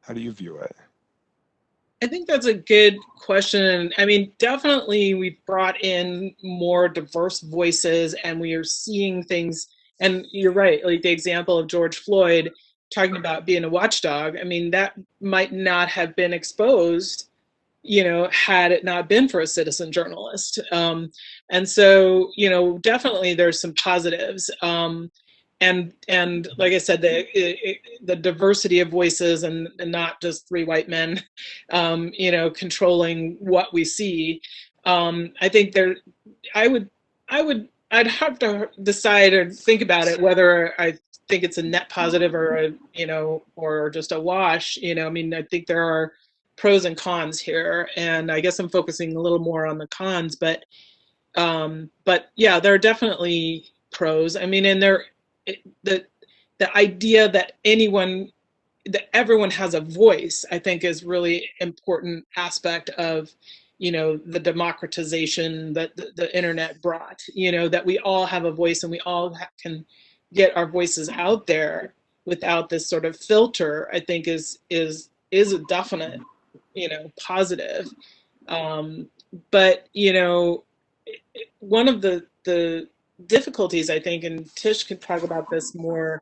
How do you view it? I think that's a good question. I mean, definitely we've brought in more diverse voices and we are seeing things. And you're right, like the example of George Floyd talking about being a watchdog. I mean, that might not have been exposed, had it not been for a citizen journalist. And so, definitely there's some positives. And like I said, the diversity of voices and not just three white men, controlling what we see. I think I'd have to decide or think about it whether I think it's a net positive or or just a wash. I mean, I think there are pros and cons here, and I guess I'm focusing a little more on the cons, but yeah, there are definitely pros. I mean, and the idea that everyone has a voice, I think, is really important aspect of the democratization that the internet brought. That we all have a voice and we all can get our voices out there without this sort of filter. I think is a definite positive. But one of the difficulties, I think, and Tish could talk about this more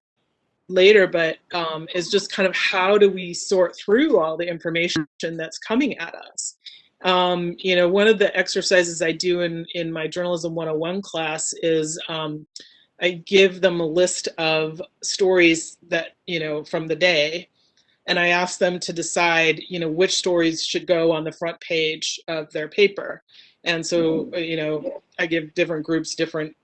later, but is just kind of how do we sort through all the information that's coming at us. One of the exercises I do in my Journalism 101 class is I give them a list of stories that, from the day, and I ask them to decide, which stories should go on the front page of their paper. And so, I give different groups, different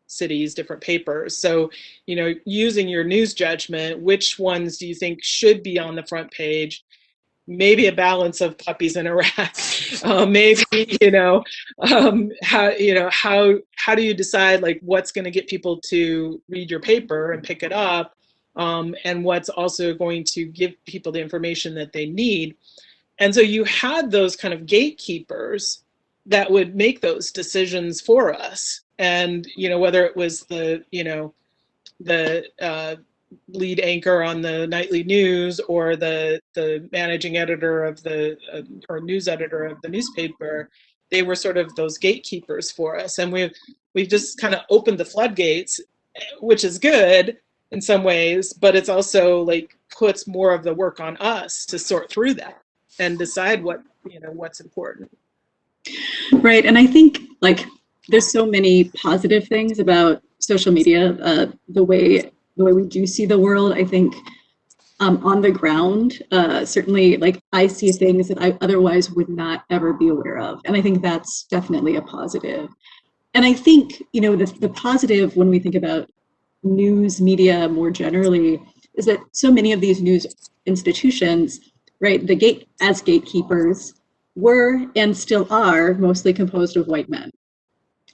cities, different papers. So, using your news judgment, which ones do you think should be on the front page? Maybe a balance of puppies in Iraq. Maybe, how do you decide like what's going to get people to read your paper and pick it up? And what's also going to give people the information that they need. And so you had those kind of gatekeepers that would make those decisions for us. And, whether it was the lead anchor on the nightly news or the managing editor of or news editor of the newspaper, they were sort of those gatekeepers for us. And we've just kind of opened the floodgates, which is good in some ways, but it's also like puts more of the work on us to sort through that and decide what's important. Right. And I think like there's so many positive things about social media, the way we do see the world. I think on the ground, certainly like I see things that I otherwise would not ever be aware of. And I think that's definitely a positive. And I think, the positive when we think about news media more generally is that so many of these news institutions, right, as gatekeepers were and still are mostly composed of white men.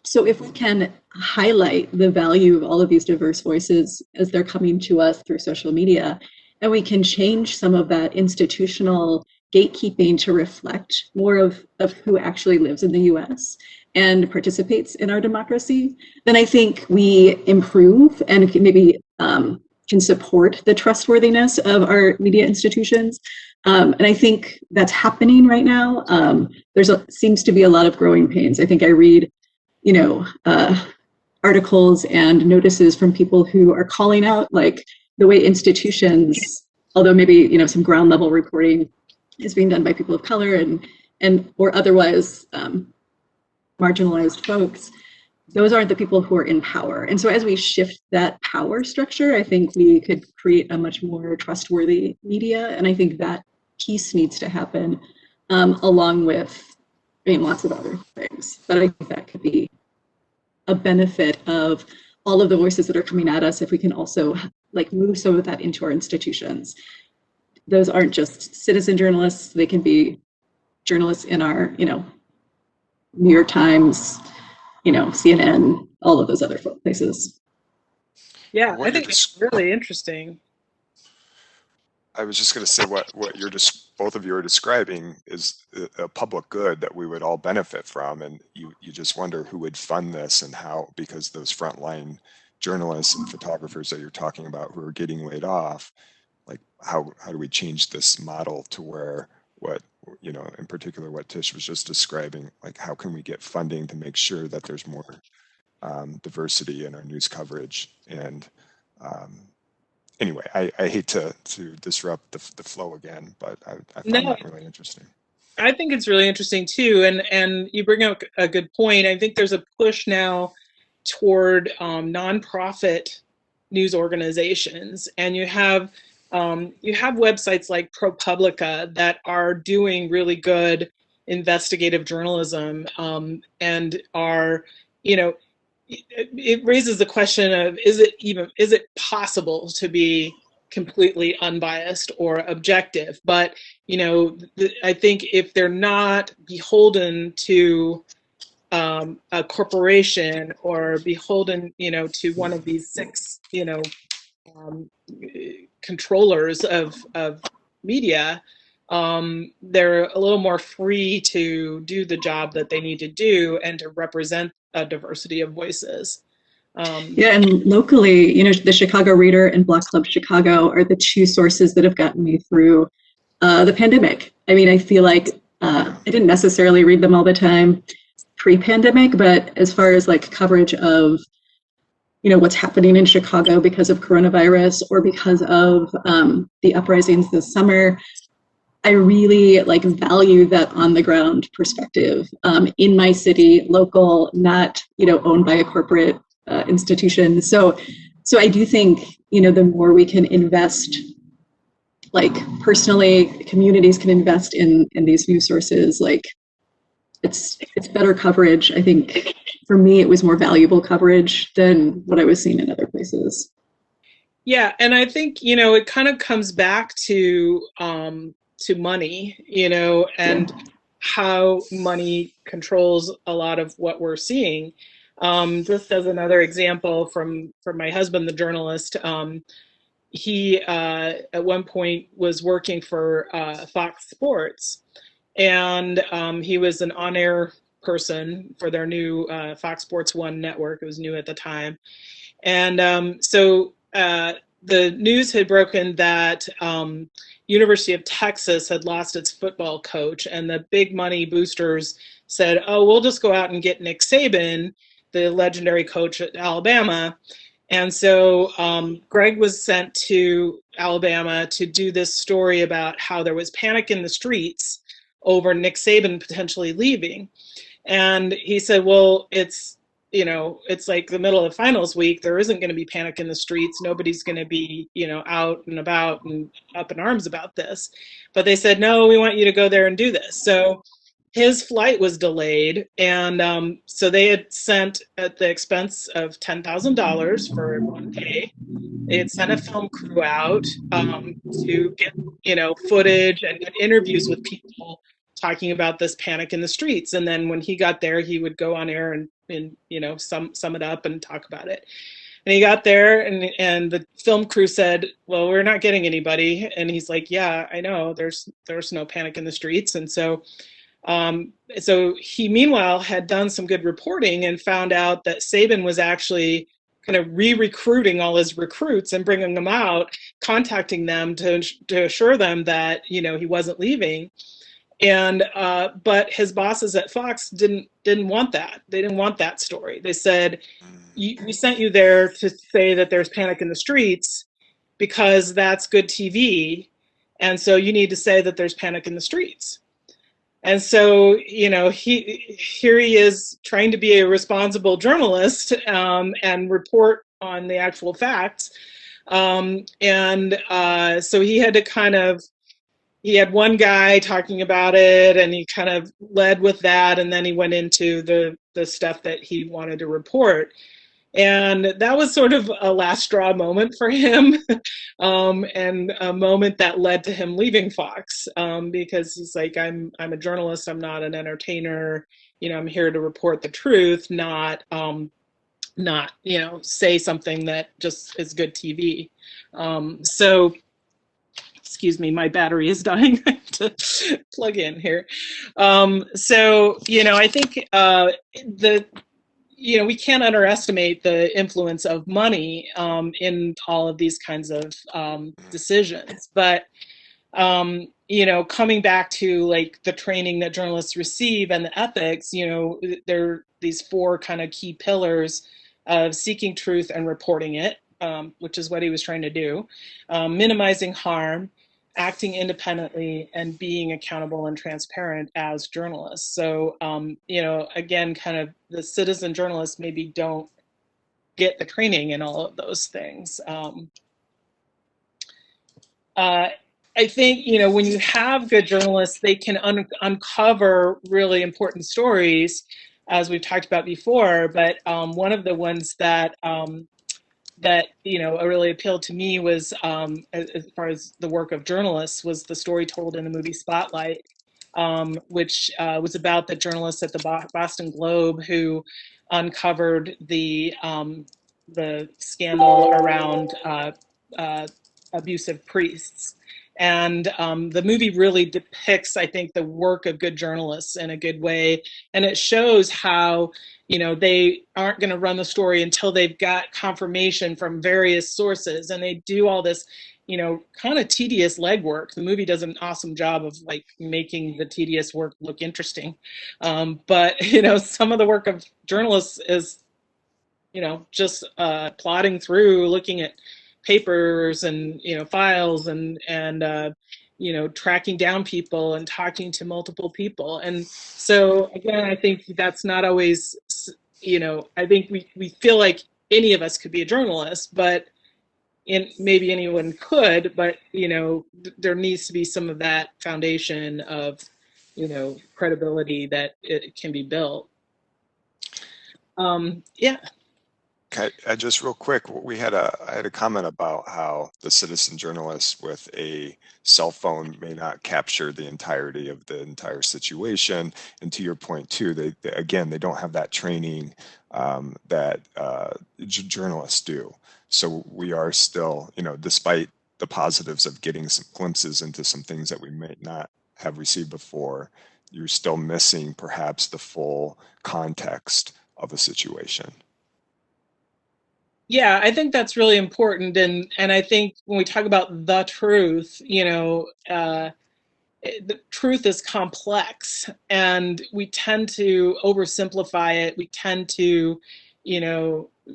So if we can highlight the value of all of these diverse voices as they're coming to us through social media, and we can change some of that institutional gatekeeping to reflect more of who actually lives in the US and participates in our democracy, then I think we improve and maybe can support the trustworthiness of our media institutions. And I think that's happening right now. Seems to be a lot of growing pains. I think I read, articles and notices from people who are calling out like the way institutions, although maybe, some ground level reporting is being done by people of color and or otherwise marginalized folks, those aren't the people who are in power. And so as we shift that power structure, I think we could create a much more trustworthy media. And I think that piece needs to happen along with, lots of other things. But I think that could be a benefit of all of the voices that are coming at us if we can also like move some of that into our institutions. Those aren't just citizen journalists, they can be journalists in our, New York Times, CNN, all of those other places. Yeah, what I you're think it's really interesting. I was just going to say what you're just both of you are describing is a public good that we would all benefit from, and you just wonder who would fund this and how, because those frontline journalists and photographers that you're talking about who are getting laid off, like how do we change this model to where what in particular what Tish was just describing, like how can we get funding to make sure that there's more diversity in our news coverage and um, anyway, I hate to disrupt the flow again, but I found No, that really interesting. I think it's really interesting too, and you bring up a good point. I think there's a push now toward nonprofit news organizations, and you have websites like ProPublica that are doing really good investigative journalism, and are, you know, it raises the question of is it possible to be completely unbiased or objective? But I think if they're not beholden to a corporation or beholden, to one of these six, um, controllers of media, they're a little more free to do the job that they need to do and to represent a diversity of voices. Yeah, and locally, the Chicago Reader and Block Club Chicago are the two sources that have gotten me through the pandemic. I mean, I feel like I didn't necessarily read them all the time pre-pandemic, but as far as like coverage of what's happening in Chicago because of coronavirus or because of the uprisings this summer, I really value that on the ground perspective in my city, local, not owned by a corporate institution. So I do think the more we can invest, like personally, communities can invest in these news sources. Like it's better coverage. I think for me, it was more valuable coverage than what I was seeing in other places. Yeah, and I think it kind of comes back to money, and how money controls a lot of what we're seeing. Just as another example from my husband, the journalist, he at one point was working for Fox Sports, and he was an on-air person for their new Fox Sports One network. It was new at the time, and the news had broken that University of Texas had lost its football coach, and the big money boosters said, "Oh, we'll just go out and get Nick Saban, the legendary coach at Alabama." And so Greg was sent to Alabama to do this story about how there was panic in the streets over Nick Saban potentially leaving. And he said, well, it's like the middle of finals week. There isn't going to be panic in the streets. Nobody's going to be, out and about and up in arms about this. But they said, no, we want you to go there and do this. So his flight was delayed. And so they had sent, at the expense of $10,000 for one day, they had sent a film crew out to get, footage and get interviews with people talking about this panic in the streets. And then when he got there, he would go on air and sum it up and talk about it. And he got there, and the film crew said, well, we're not getting anybody. And he's like, yeah, I know, there's no panic in the streets. And so he meanwhile had done some good reporting and found out that Saban was actually kind of re-recruiting all his recruits and bringing them out, contacting them to assure them that he wasn't leaving. And but his bosses at Fox didn't want that. They didn't want that story. They said, we sent you there to say that there's panic in the streets because that's good TV, and so you need to say that there's panic in the streets. And so, here he is trying to be a responsible journalist and report on the actual facts. So he had to he had one guy talking about it, and he kind of led with that, and then he went into the stuff that he wanted to report. And that was sort of a last straw moment for him, and a moment that led to him leaving Fox, because he's like, I'm a journalist, I'm not an entertainer. I'm here to report the truth, not not, say something that just is good TV. So, excuse me, my battery is dying. I have to plug in here. So, I think we can't underestimate the influence of money in all of these kinds of decisions. But coming back to like the training that journalists receive and the ethics, there are these four kind of key pillars of seeking truth and reporting it, which is what he was trying to do, minimizing harm, acting independently, and being accountable and transparent as journalists. So, again, kind of the citizen journalists maybe don't get the training in all of those things. I think, when you have good journalists, they can uncover really important stories, as we've talked about before. But one of the ones that really appealed to me was, as far as the work of journalists, was the story told in the movie Spotlight, which was about the journalists at the Boston Globe who uncovered the scandal around abusive priests. And the movie really depicts, I think, the work of good journalists in a good way. And it shows how, they aren't going to run the story until they've got confirmation from various sources. And they do all this, kind of tedious legwork. The movie does an awesome job of like making the tedious work look interesting. But, some of the work of journalists is, just plodding through, looking at papers and files and tracking down people and talking to multiple people. And so again, I think that's not always, I think we feel like any of us could be a journalist, but maybe anyone could, but there needs to be some of that foundation of credibility that it can be built. Yeah. Just real quick, I had a comment about how the citizen journalist with a cell phone may not capture the entirety of the entire situation. And to your point too, they don't have that training that journalists do. So we are still, despite the positives of getting some glimpses into some things that we may not have received before, you're still missing perhaps the full context of a situation. Yeah, I think that's really important, and I think when we talk about the truth, the truth is complex, and we tend to oversimplify it. We tend to,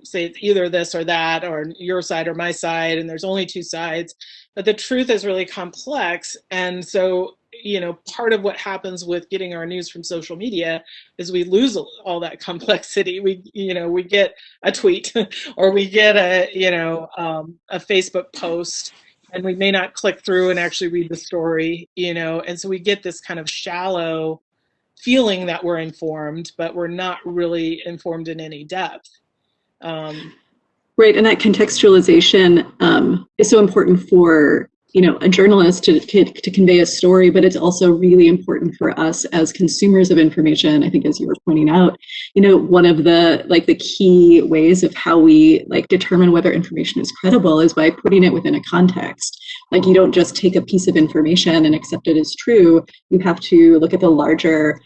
say it's either this or that, or your side or my side, and there's only two sides. But the truth is really complex, and so part of what happens with getting our news from social media is we lose all that complexity. We get a tweet or we get a Facebook post, and we may not click through and actually read the story, and so we get this kind of shallow feeling that we're informed, but we're not really informed in any depth. Right, and that contextualization is so important for a journalist to convey a story, but it's also really important for us as consumers of information. I think, as you were pointing out, one of the key ways of how we determine whether information is credible is by putting it within a context. Like, you don't just take a piece of information and accept it as true. You have to look at the larger,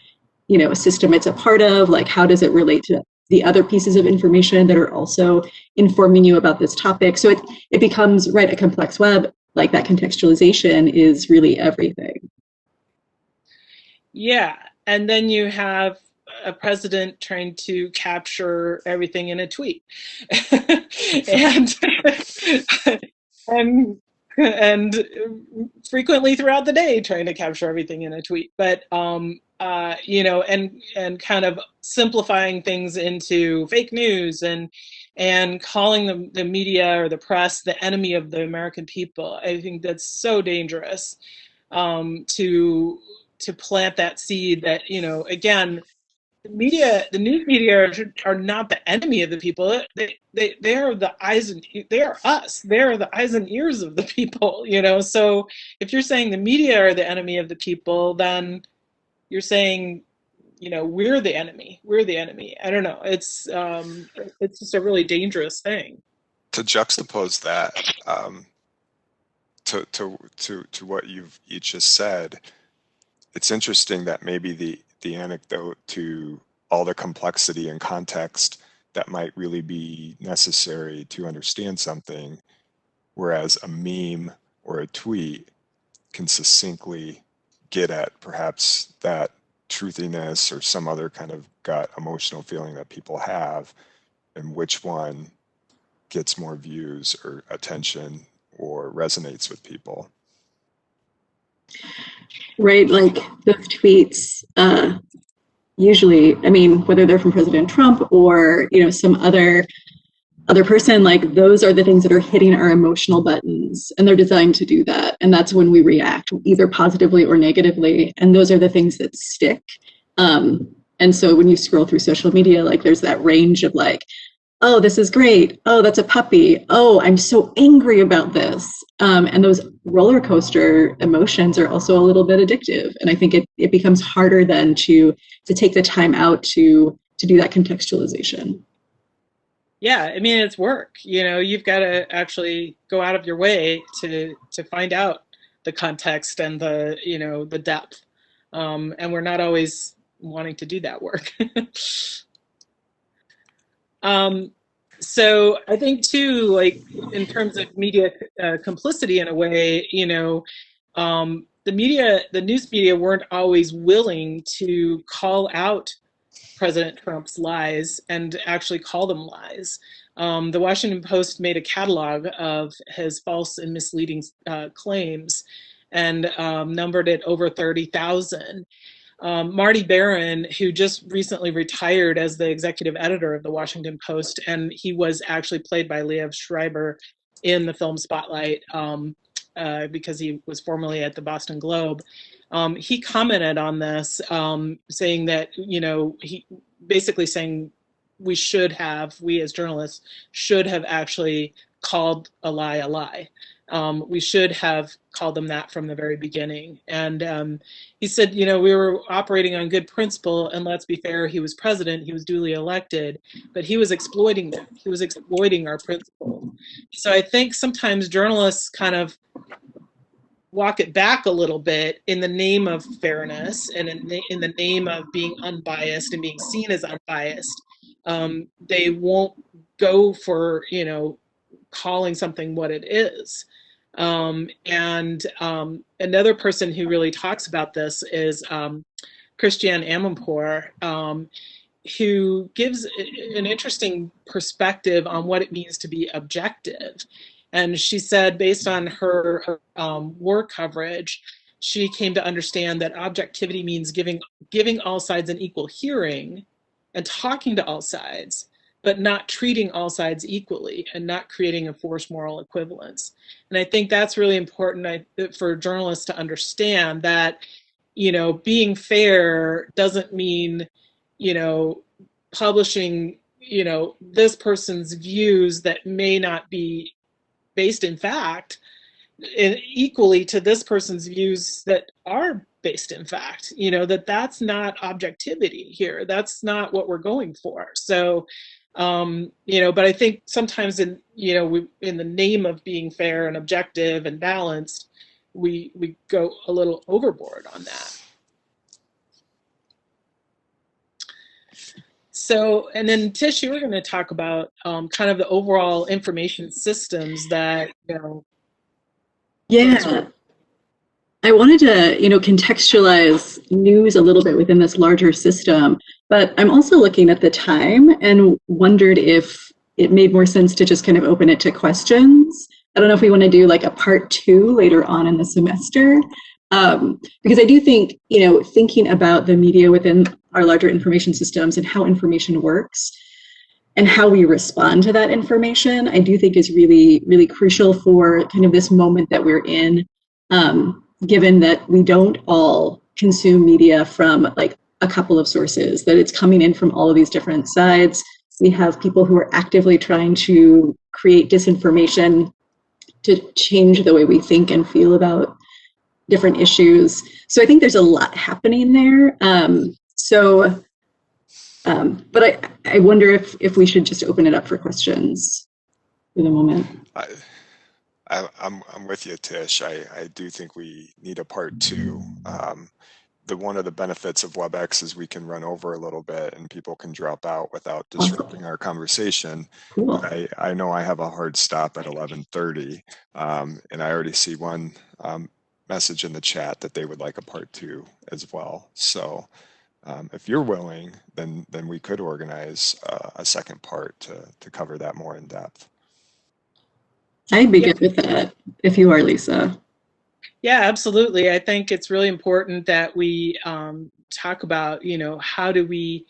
system it's a part of. Like, how does it relate to the other pieces of information that are also informing you about this topic? So it becomes, right, a complex web. Like, that contextualization is really everything. Yeah, and then you have a president trying to capture everything in a tweet, and frequently throughout the day trying to capture everything in a tweet. But and kind of simplifying things into fake news and calling the media or the press the enemy of the American people. I think that's so dangerous, to plant that seed that, again, the news media are not the enemy of the people. They are the eyes and they are us. They are the eyes and ears of the people. So if you're saying the media are the enemy of the people, then you're saying we're the enemy. We're the enemy. I don't know. It's just a really dangerous thing. To juxtapose that to what you've each just said, it's interesting that maybe the anecdote to all the complexity and context that might really be necessary to understand something, whereas a meme or a tweet can succinctly get at perhaps that truthiness or some other kind of gut emotional feeling that people have, and which one gets more views or attention or resonates with people. Right, like those tweets, usually, I mean, whether they're from President Trump or, some other person, like those are the things that are hitting our emotional buttons, and they're designed to do that. And that's when we react either positively or negatively. And those are the things that stick. And so when you scroll through social media, like there's that range of like, oh, this is great. Oh, that's a puppy. Oh, I'm so angry about this. And those roller coaster emotions are also a little bit addictive. And I think it becomes harder then to take the time out to do that contextualization. Yeah, I mean, it's work. You've got to actually go out of your way to find out the context and the depth. And we're not always wanting to do that work. So I think too, like in terms of media complicity in a way, the news media weren't always willing to call out President Trump's lies and actually call them lies. The Washington Post made a catalog of his false and misleading claims and numbered it over 30,000. Marty Barron, who just recently retired as the executive editor of the Washington Post, and he was actually played by Liev Schreiber in the film Spotlight because he was formerly at the Boston Globe. He commented on this, saying that, he basically saying we as journalists should have actually called a lie a lie. We should have called them that from the very beginning. And he said, we were operating on good principle, and let's be fair, he was president, he was duly elected, but he was exploiting them. He was exploiting our principle. So I think sometimes journalists kind of walk it back a little bit in the name of fairness and in the name of being unbiased and being seen as unbiased. They won't go for, calling something what it is. And another person who really talks about this is Christiane Amanpour, who gives an interesting perspective on what it means to be objective. And she said, based on her war coverage, she came to understand that objectivity means giving all sides an equal hearing and talking to all sides, but not treating all sides equally and not creating a forced moral equivalence. And I think that's really important for journalists to understand that, being fair doesn't mean, publishing, this person's views that may not be based in fact, and equally to this person's views that are based in fact, that's not objectivity here. That's not what we're going for. So, but I think sometimes in the name of being fair and objective and balanced, we go a little overboard on that. So, and then Tish, you were going to talk about kind of the overall information systems that, Yeah. I wanted to, contextualize news a little bit within this larger system, but I'm also looking at the time and wondered if it made more sense to just kind of open it to questions. I don't know if we want to do like a part 2 later on in the semester, because I do think, thinking about the media within our larger information systems and how information works and how we respond to that information, I do think is really, really crucial for kind of this moment that we're in. Given that we don't all consume media from like a couple of sources, that it's coming in from all of these different sides. We have people who are actively trying to create disinformation to change the way we think and feel about different issues. So I think there's a lot happening there. So, but I wonder if we should just open it up for questions for the moment. I'm with you, Tish. I do think we need a part two. One of the benefits of WebEx is we can run over a little bit and people can drop out without disrupting our conversation. Cool. But I know I have a hard stop at 11:30, and I already see one message in the chat that they would like a part two as well. So if you're willing, then we could organize a second part to cover that more in depth. I'd be good with that if you are, Lisa. Yeah, absolutely. I think it's really important that we talk about, how do we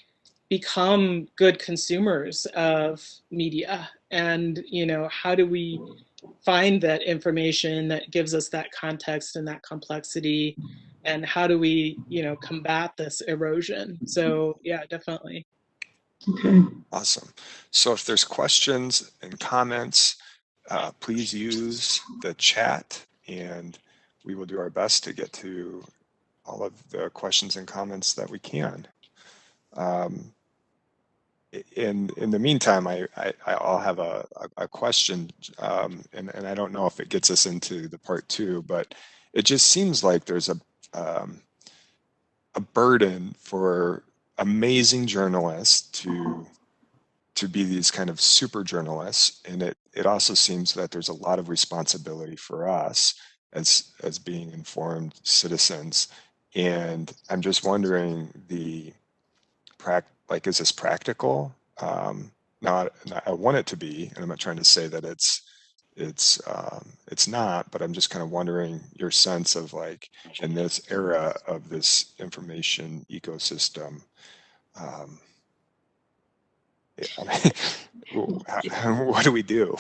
become good consumers of media, and, how do we find that information that gives us that context and that complexity, and how do we, combat this erosion? So yeah, definitely. Okay. Awesome. So if there's questions and comments, please use the chat and we will do our best to get to all of the questions and comments that we can. In the meantime, I'll have a question, and I don't know if it gets us into the part two, but it just seems like there's a burden for amazing journalists to be these kind of super journalists, and it also seems that there's a lot of responsibility for us as being informed citizens. And I'm just wondering, is this practical? Now, I want it to be, and I'm not trying to say that it's not, but I'm just kind of wondering your sense of, like, in this era of this information ecosystem, what do we do?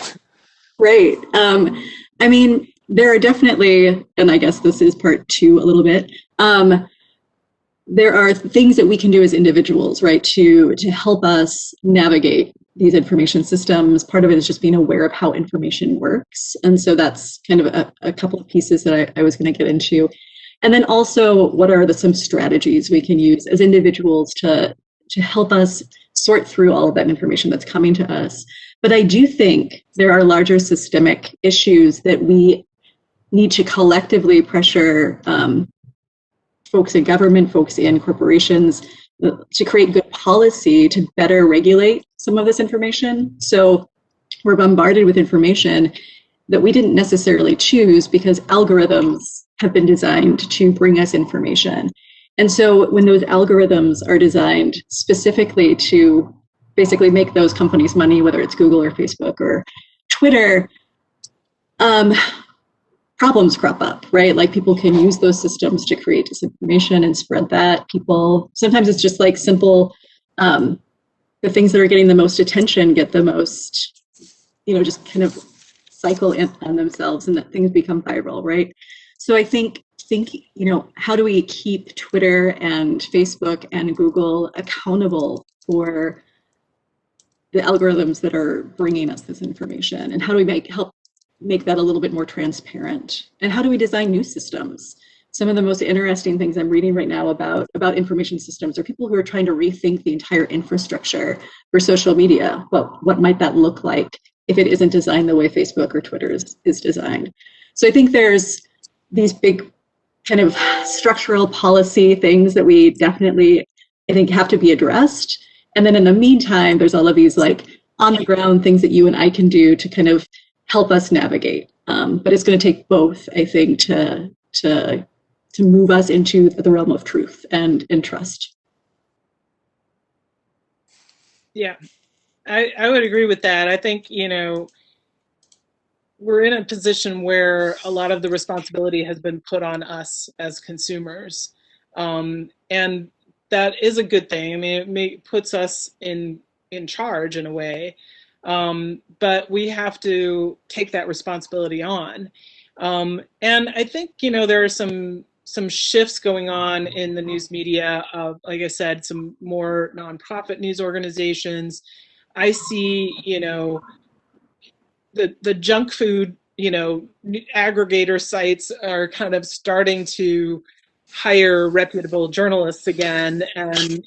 Right. I mean, there are definitely, and I guess this is part two a little bit, there are things that we can do as individuals, right, to help us navigate these information systems. Part of it is just being aware of how information works. And so that's kind of a couple of pieces that I was going to get into. And then also, what are some strategies we can use as individuals to help us sort through all of that information that's coming to us. But I do think there are larger systemic issues that we need to collectively pressure folks in government, folks in corporations, to create good policy to better regulate some of this information. So we're bombarded with information that we didn't necessarily choose because algorithms have been designed to bring us information. And so when those algorithms are designed specifically to basically make those companies money, whether it's Google or Facebook or Twitter, problems crop up, right? Like, people can use those systems to create disinformation and spread that. Sometimes it's just like simple, the things that are getting the most attention get the most, just kind of cycle in on themselves, and that things become viral, right? So I think, how do we keep Twitter and Facebook and Google accountable for the algorithms that are bringing us this information? And how do we help make that a little bit more transparent? And how do we design new systems? Some of the most interesting things I'm reading right now about information systems are people who are trying to rethink the entire infrastructure for social media. What might that look like if it isn't designed the way Facebook or Twitter is designed? So I think there's these big kind of structural policy things that we definitely, I think, have to be addressed. And then in the meantime, there's all of these like on the ground things that you and I can do to kind of help us navigate. But it's going to take both, I think, to move us into the realm of truth and trust. Yeah, I would agree with that. I think, we're in a position where a lot of the responsibility has been put on us as consumers. And that is a good thing. I mean, it puts us in charge in a way. But we have to take that responsibility on. And I think, there are some shifts going on in the news media of, like I said, some more nonprofit news organizations. I see, the junk food, aggregator sites are kind of starting to hire reputable journalists again, and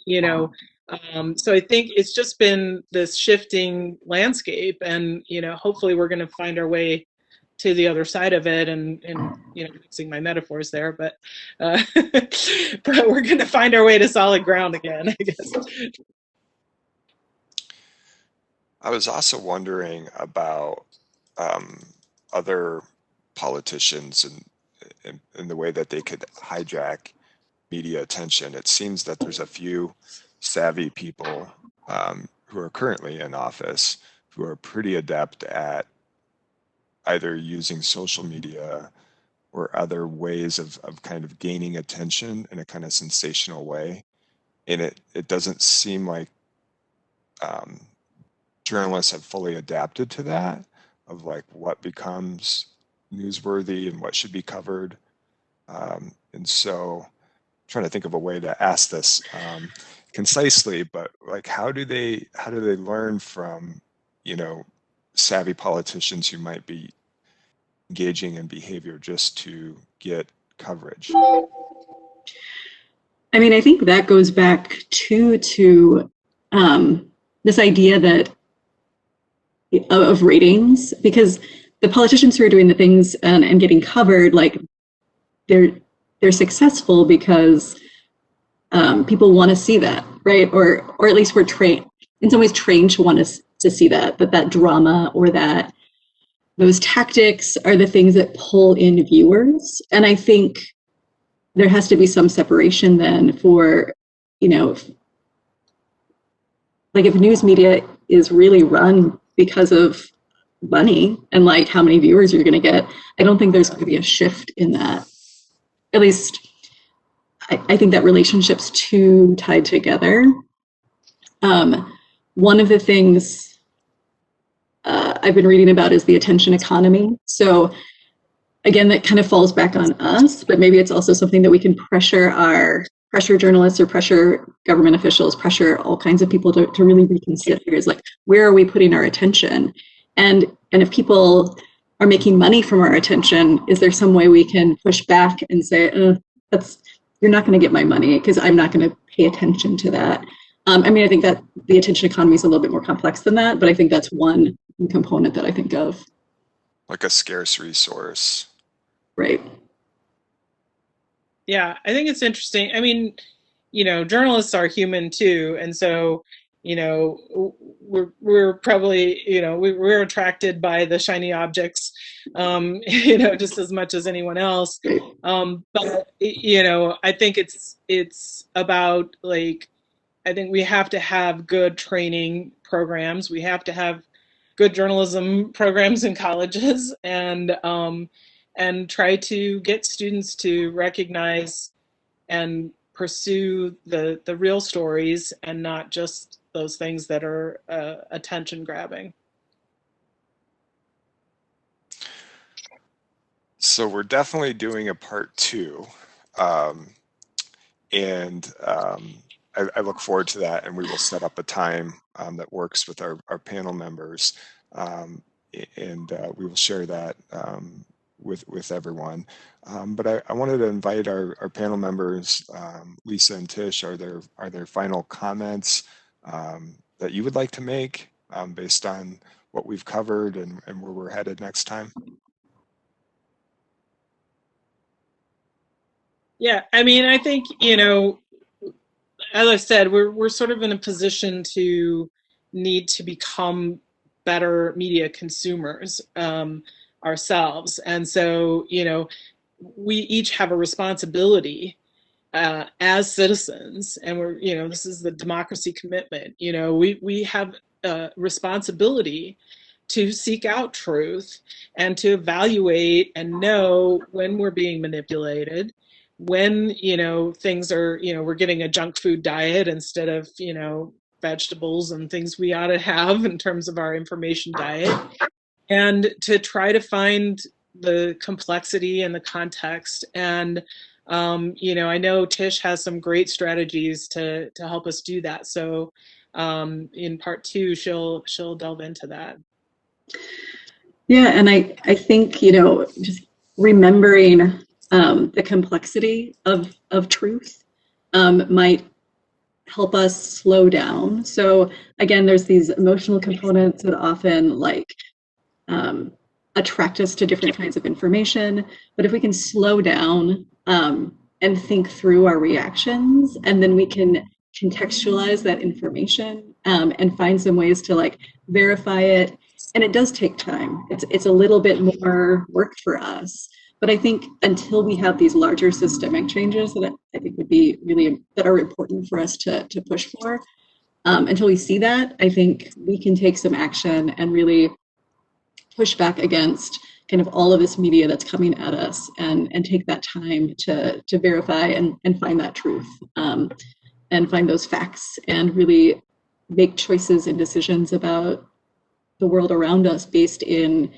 so I think it's just been this shifting landscape, and hopefully we're going to find our way to the other side of it, and mixing my metaphors there, but but we're going to find our way to solid ground again, I guess. I was also wondering about other politicians and the way that they could hijack media attention. It seems that there's a few savvy people who are currently in office who are pretty adept at either using social media or other ways of kind of gaining attention in a kind of sensational way. And it doesn't seem like journalists have fully adapted to that, of like what becomes newsworthy and what should be covered. And so I'm trying to think of a way to ask this concisely, but like how do they learn from savvy politicians who might be engaging in behavior just to get coverage? I mean, I think that goes back to this idea that of ratings, because the politicians who are doing the things and getting covered, like they're successful because people want to see that, right? Or at least we're trained, in some ways trained to want to see that drama, or that those tactics are the things that pull in viewers. And I think there has to be some separation then for, like if news media is really run because of money and like how many viewers you're going to get, I don't think there's going to be a shift in that. At least I think that relationship's too tied together. One of the things I've been reading about is the attention economy. So again, that kind of falls back on us, but maybe it's also something that we can pressure journalists or pressure government officials, pressure all kinds of people to really reconsider, is like, where are we putting our attention? And if people are making money from our attention, is there some way we can push back and say, you're not going to get my money because I'm not going to pay attention to that. I mean, I think that the attention economy is a little bit more complex than that, but I think that's one component that I think of. Like a scarce resource. Right. Yeah, I think it's interesting. I mean, journalists are human too, and so we're probably we're attracted by the shiny objects, just as much as anyone else. But I think it's about, like, I think we have to have good training programs. We have to have good journalism programs in colleges, and try to get students to recognize and pursue the real stories and not just those things that are attention grabbing. So we're definitely doing a part 2. And I look forward to that, and we will set up a time that works with our panel members, and we will share that with everyone. But I wanted to invite our panel members, Lisa and Tish. Are there final comments that you would like to make based on what we've covered and where we're headed next time? Yeah, I mean, I think, as I said, we're sort of in a position to need to become better media consumers ourselves. And so, we each have a responsibility as citizens, and this is the democracy commitment. We have a responsibility to seek out truth and to evaluate and know when we're being manipulated, when things are, we're getting a junk food diet instead of vegetables and things we ought to have in terms of our information diet, and to try to find the complexity and the context. And I know Tish has some great strategies to help us do that. So in part 2, she'll delve into that. Yeah, and I think just remembering the complexity of truth might help us slow down. So again, there's these emotional components that often like attract us to different kinds of information. But if we can slow down and think through our reactions, and then we can contextualize that information and find some ways to like verify it. And it does take time. It's a little bit more work for us. But I think until we have these larger systemic changes that I think would be really that are important for us to push for, until we see that, I think we can take some action and really push back against kind of all of this media that's coming at us and take that time to verify and find that truth and find those facts and really make choices and decisions about the world around us based in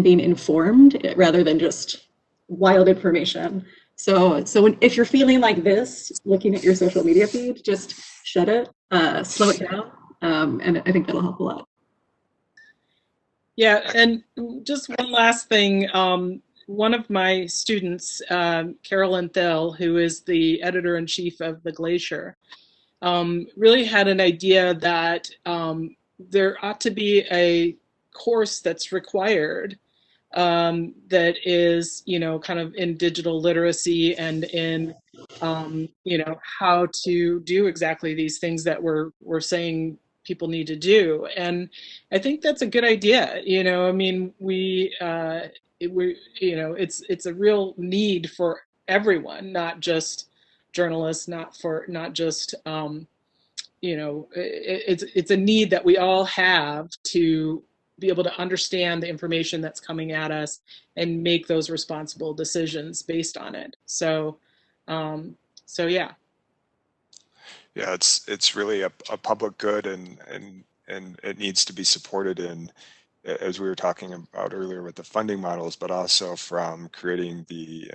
being informed rather than just wild information. So if you're feeling like this, looking at your social media feed, just shut it, slow it down, and I think that'll help a lot. Yeah, and just one last thing. One of my students, Carolyn Zell, who is the editor-in-chief of The Glacier, really had an idea that there ought to be a course that's required that is, kind of in digital literacy and in, how to do exactly these things that we're saying people need to do. And I think that's a good idea. I mean, it's a real need for everyone, not just journalists, not just, it's a need that we all have to be able to understand the information that's coming at us and make those responsible decisions based on it. So yeah. Yeah, it's really a public good, and it needs to be supported in, as we were talking about earlier with the funding models, but also from creating the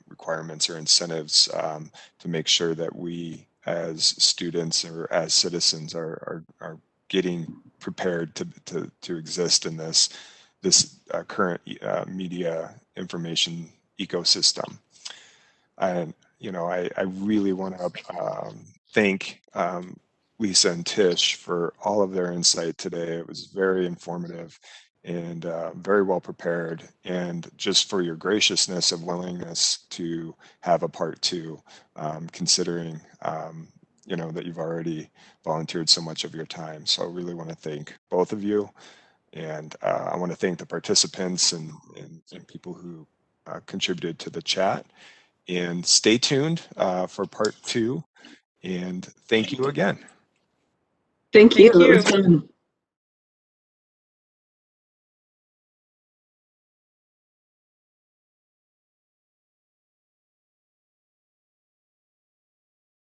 requirements or incentives to make sure that we as students or as citizens are getting prepared to exist in this current media information ecosystem. And I really want to thank Lisa and Tish for all of their insight today. It was very informative and very well prepared, and just for your graciousness of willingness to have a part two, considering that you've already volunteered so much of your time. So I really want to thank both of you, and I want to thank the participants and people who contributed to the chat. And stay tuned for part two. And thank you again. Thank you. Thank you. It was fun.